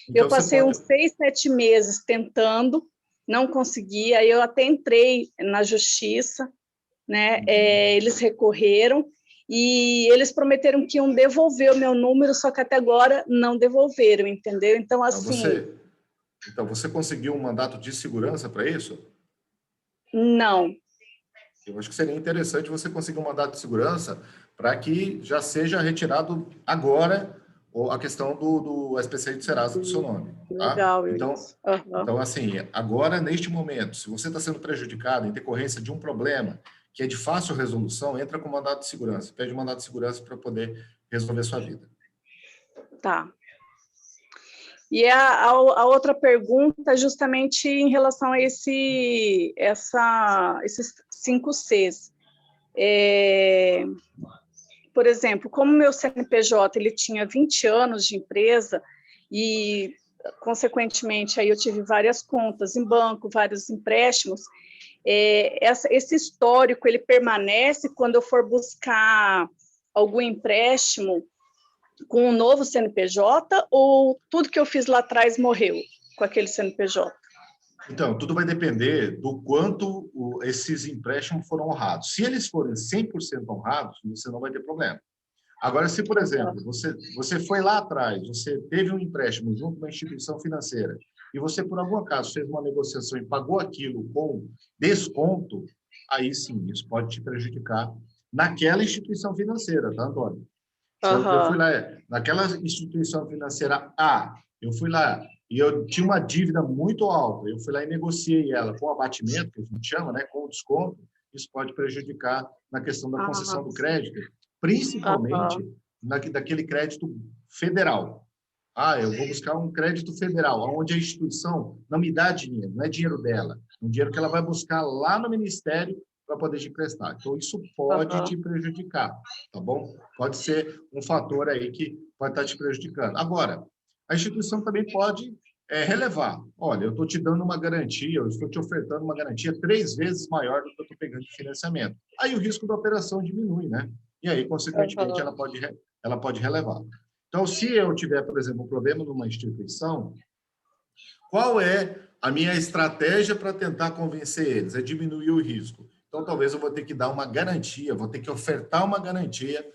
Então, eu passei uns 6, 7 meses tentando, não consegui, aí eu até entrei na justiça, né? Eles recorreram e eles prometeram que iam devolver o meu número, só que até agora não devolveram, entendeu? Então, assim... Então, você conseguiu um mandato de segurança para isso? Não. Eu acho que seria interessante você conseguir um mandato de segurança para que já seja retirado agora a questão do SPC de Serasa do seu nome. Tá? Legal, então, assim, agora, neste momento, se você está sendo prejudicado em decorrência de um problema que é de fácil resolução, entra com mandato de segurança, pede um mandato de segurança para poder resolver sua vida. Tá. E a outra pergunta é justamente em relação a esses 5 Cs. Por exemplo, como meu CNPJ ele tinha 20 anos de empresa e, consequentemente, aí eu tive várias contas em banco, vários empréstimos, esse histórico ele permanece quando eu for buscar algum empréstimo com um novo CNPJ ou tudo que eu fiz lá atrás morreu com aquele CNPJ? Então, tudo vai depender do quanto esses empréstimos foram honrados. Se eles forem 100% honrados, você não vai ter problema. Agora, se, por exemplo, você foi lá atrás, você teve um empréstimo junto a uma instituição financeira e você, por algum acaso, fez uma negociação e pagou aquilo com desconto, aí sim, isso pode te prejudicar naquela instituição financeira, tá, Antônio? Se eu fui lá, naquela instituição financeira A, eu fui lá e eu tinha uma dívida muito alta, eu fui lá e negociei ela com abatimento, que a gente chama, né, com desconto, isso pode prejudicar na questão da concessão do crédito, principalmente daquele crédito federal. Eu vou buscar um crédito federal, onde a instituição não me dá dinheiro, não é dinheiro dela, é um dinheiro que ela vai buscar lá no Ministério para poder te emprestar. Então, isso pode te prejudicar, tá bom? Pode ser um fator aí que pode estar te prejudicando. Agora, a instituição também pode relevar. Olha, eu estou te dando uma garantia, eu estou te ofertando uma garantia 3 vezes maior do que eu estou pegando de financiamento. Aí o risco da operação diminui, né? E aí, consequentemente, ela pode relevar. Então, se eu tiver, por exemplo, um problema numa instituição, qual é a minha estratégia para tentar convencer eles? É diminuir o risco. Então, talvez eu vou ter que dar uma garantia, vou ter que ofertar uma garantia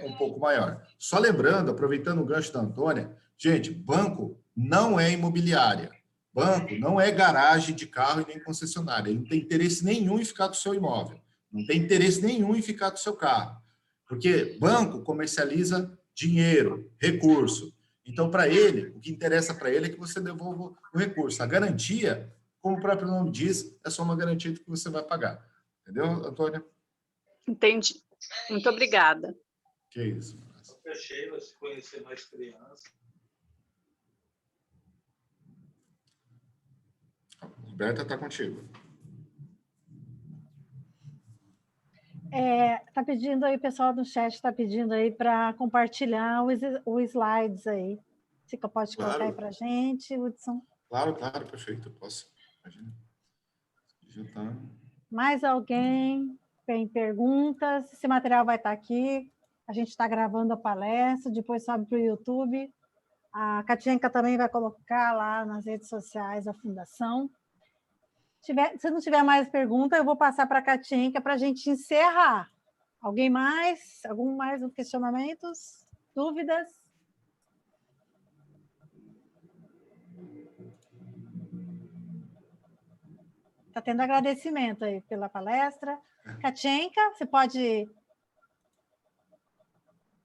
um pouco maior. Só lembrando, aproveitando o gancho da Antônia, gente, banco não é imobiliária. Banco não é garagem de carro e nem concessionária. Ele não tem interesse nenhum em ficar com o seu imóvel. Não tem interesse nenhum em ficar com o seu carro. Porque banco comercializa dinheiro, recurso. Então, para ele, o que interessa para ele é que você devolva o recurso. A garantia, como o próprio nome diz, é só uma garantia de que você vai pagar. Entendeu, Antônia? Entendi. Muito obrigada. Que isso. Sheila, se conhecer mais crianças. Roberta, está contigo. Tá pedindo aí, o pessoal do chat está pedindo aí para compartilhar os slides aí. Você pode colocar aí para a gente, Hudson? Claro, perfeito, eu posso. Imagina. Já tá. Mais alguém tem perguntas? Esse material vai estar aqui. A gente está gravando a palestra, depois sobe para o YouTube. A Katienka também vai colocar lá nas redes sociais da Fundação. Se não tiver mais pergunta, eu vou passar para a Katienka para a gente encerrar. Alguém mais? Algum mais questionamentos? Dúvidas? Está tendo agradecimento aí pela palestra. Katienka, você pode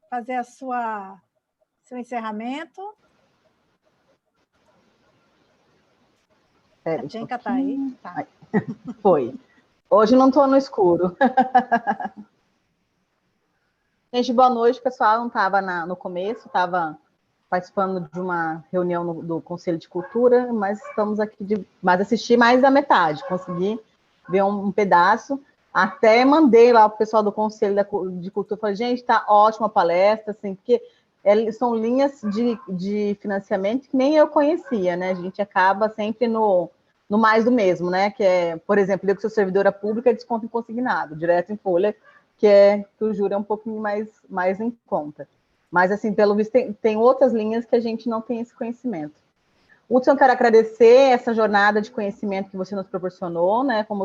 fazer seu encerramento? Katienka está aí? Tá. Foi. Hoje não estou no escuro. Gente, boa noite, pessoal. Não estava no começo, estava participando de uma reunião do Conselho de Cultura, mas estamos aqui, mas assisti mais da metade, consegui ver um pedaço. Até mandei lá para o pessoal do Conselho de Cultura, falei, gente, está ótima a palestra, assim, porque são linhas de financiamento que nem eu conhecia, né? A gente acaba sempre no mais do mesmo, né? Que é, por exemplo, eu que sou servidora pública, é desconto em consignado, direto em folha, que o juro é um pouquinho mais em conta. Mas, assim, pelo visto, tem outras linhas que a gente não tem esse conhecimento. Hudson, quero agradecer essa jornada de conhecimento que você nos proporcionou, né? Como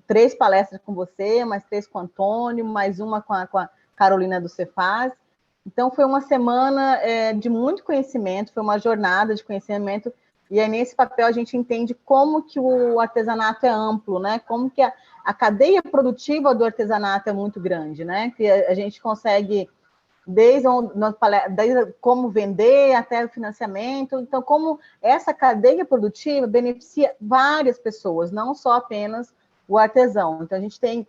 3 palestras com você, mais 3 com o Antônio, mais uma com a Carolina do Cefaz. Então, foi uma semana de muito conhecimento, foi uma jornada de conhecimento, e aí nesse papel a gente entende como que o artesanato é amplo, né? Como que a cadeia produtiva do artesanato é muito grande, né? Que a gente consegue, desde como vender até o financiamento, então como essa cadeia produtiva beneficia várias pessoas, não só apenas o artesão. Então, a gente tem,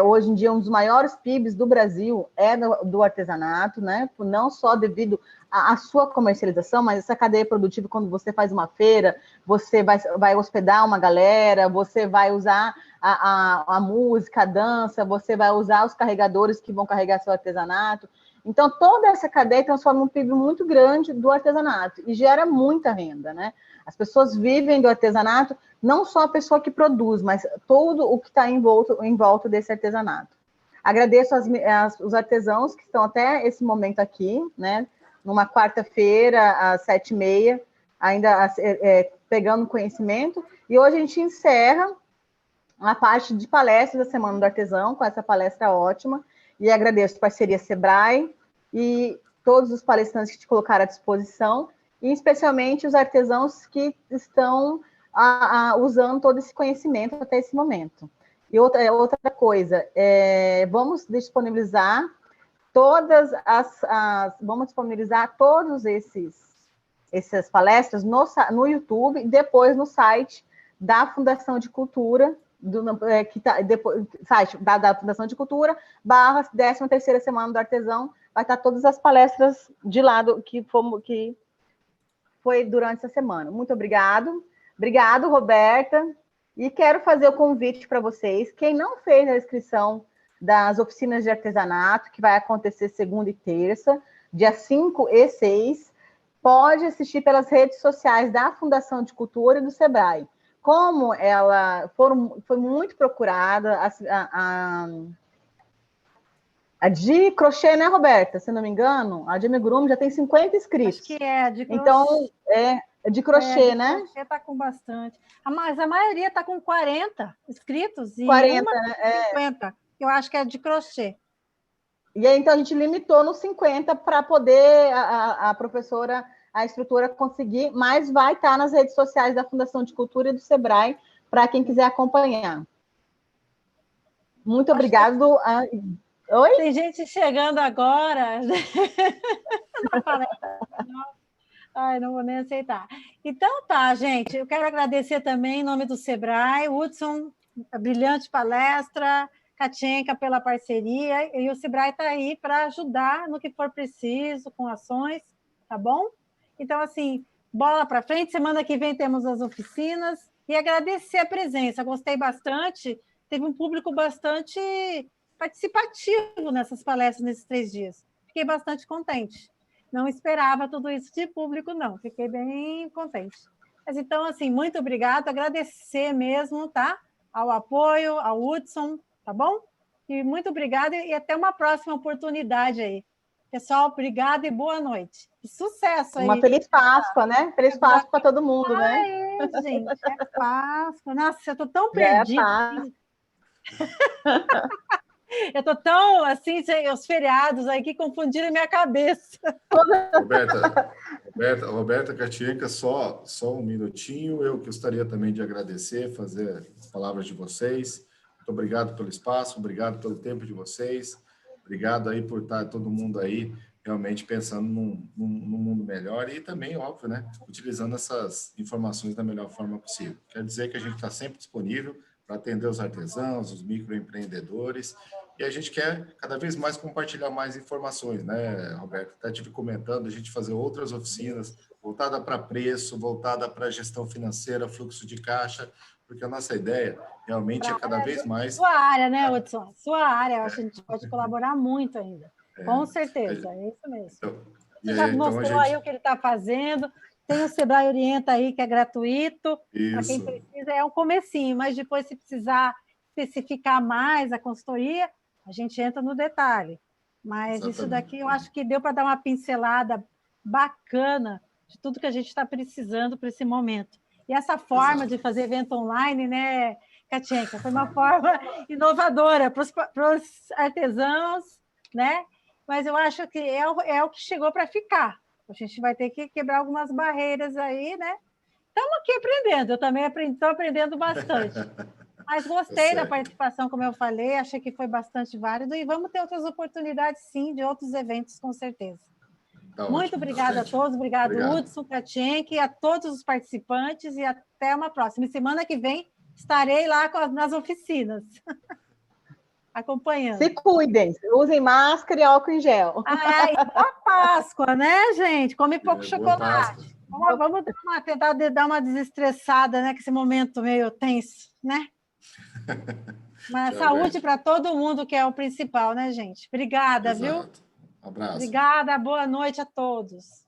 hoje em dia, um dos maiores PIBs do Brasil é do artesanato, né? Não só devido à sua comercialização, mas essa cadeia produtiva, quando você faz uma feira, você vai hospedar uma galera, você vai usar a música, a dança, você vai usar os carregadores que vão carregar seu artesanato. Então, toda essa cadeia transforma um PIB muito grande do artesanato e gera muita renda, né? As pessoas vivem do artesanato, não só a pessoa que produz, mas todo o que está em volta desse artesanato. Agradeço os artesãos que estão até esse momento aqui, né? Numa quarta-feira, às 7h30, ainda pegando conhecimento. E hoje a gente encerra a parte de palestras da Semana do Artesão, com essa palestra ótima. E agradeço a parceria Sebrae e todos os palestrantes que te colocaram à disposição, e especialmente os artesãos que estão usando todo esse conhecimento até esse momento. E outra coisa, vamos disponibilizar todos essas palestras no YouTube e depois no site da Fundação de Cultura, site da Fundação de Cultura, /13ª Semana do Artesão, vai estar todas as palestras de lado que foi durante essa semana. Muito obrigado. Obrigado, Roberta. E quero fazer o convite para vocês. Quem não fez a inscrição das oficinas de artesanato, que vai acontecer segunda e terça, dia 5 e 6, pode assistir pelas redes sociais da Fundação de Cultura e do Sebrae. Como ela foi muito procurada, a de crochê, né, Roberta? Se não me engano, a de amigurumi já tem 50 inscritos. Acho que é, de crochê. Então, de crochê, né? De crochê está com bastante. Mas a maioria está com 40 inscritos e 40, uma 50. Eu acho que é de crochê. E aí, então, a gente limitou nos 50 para poder a professora, a instrutora conseguir, mas vai estar nas redes sociais da Fundação de Cultura e do Sebrae para quem quiser acompanhar. Muito obrigado. Oi? Tem gente chegando agora. Ai, não vou nem aceitar. Então tá, gente. Eu quero agradecer também em nome do Sebrae, Hudson, a brilhante palestra, Katienka pela parceria, e o Sebrae está aí para ajudar no que for preciso, com ações, tá bom? Então, assim, bola para frente. Semana que vem temos as oficinas e agradecer a presença. Gostei bastante. Teve um público bastante participativo nessas palestras, nesses 3 dias. Fiquei bastante contente. Não esperava tudo isso de público, não. Fiquei bem contente. Mas, então, assim, muito obrigada. Agradecer mesmo, tá? Ao apoio, ao Hudson, tá bom? E muito obrigada e até uma próxima oportunidade aí. Pessoal, obrigada e boa noite. E sucesso aí. Uma feliz Páscoa, né? Feliz Páscoa para todo mundo, né? Gente, é Páscoa. Nossa, eu estou tão perdida. Eu estou tão, assim, os feriados aí que confundiram a minha cabeça. Roberta Katienka, só um minutinho. Eu gostaria também de agradecer, fazer as palavras de vocês. Muito obrigado pelo espaço, obrigado pelo tempo de vocês. Obrigado aí por estar todo mundo aí realmente pensando num mundo melhor e também, óbvio, né, utilizando essas informações da melhor forma possível. Quer dizer que a gente está sempre disponível para atender os artesãos, os microempreendedores, e a gente quer cada vez mais compartilhar mais informações, né, Roberto? Até estive comentando, a gente fazer outras oficinas voltada para preço, voltada para gestão financeira, fluxo de caixa, porque a nossa ideia realmente é cada vez mais... Sua área, né, Hudson? Sua área, eu acho que a gente pode colaborar muito ainda. Com certeza, é isso mesmo. Você já mostrou aí o que ele está fazendo, tem o Sebrae Orienta aí, que é gratuito, para quem precisa, é um comecinho, mas depois, se precisar especificar mais a consultoria, a gente entra no detalhe. Mas isso daqui eu acho que deu para dar uma pincelada bacana de tudo que a gente está precisando para esse momento. E essa forma de fazer evento online, né, Katienka, foi uma forma inovadora para os artesãos, né? Mas eu acho que é o que chegou para ficar. A gente vai ter que quebrar algumas barreiras aí, né? Estamos aqui aprendendo, eu também estou aprendendo bastante. Mas gostei da participação, como eu falei, achei que foi bastante válido e vamos ter outras oportunidades, sim, de outros eventos, com certeza. Muito obrigada a todos, obrigado, Hudson, Katienka, e a todos os participantes, e até uma próxima. E semana que vem estarei lá nas oficinas, acompanhando. Se cuidem, usem máscara e álcool em gel. E boa Páscoa, né, gente? Come pouco chocolate. Vamos tentar dar uma desestressada, né, com esse momento meio tenso, né? Mas saúde para todo mundo, que é o principal, né, gente? Obrigada, viu? Um abraço. Obrigada, boa noite a todos.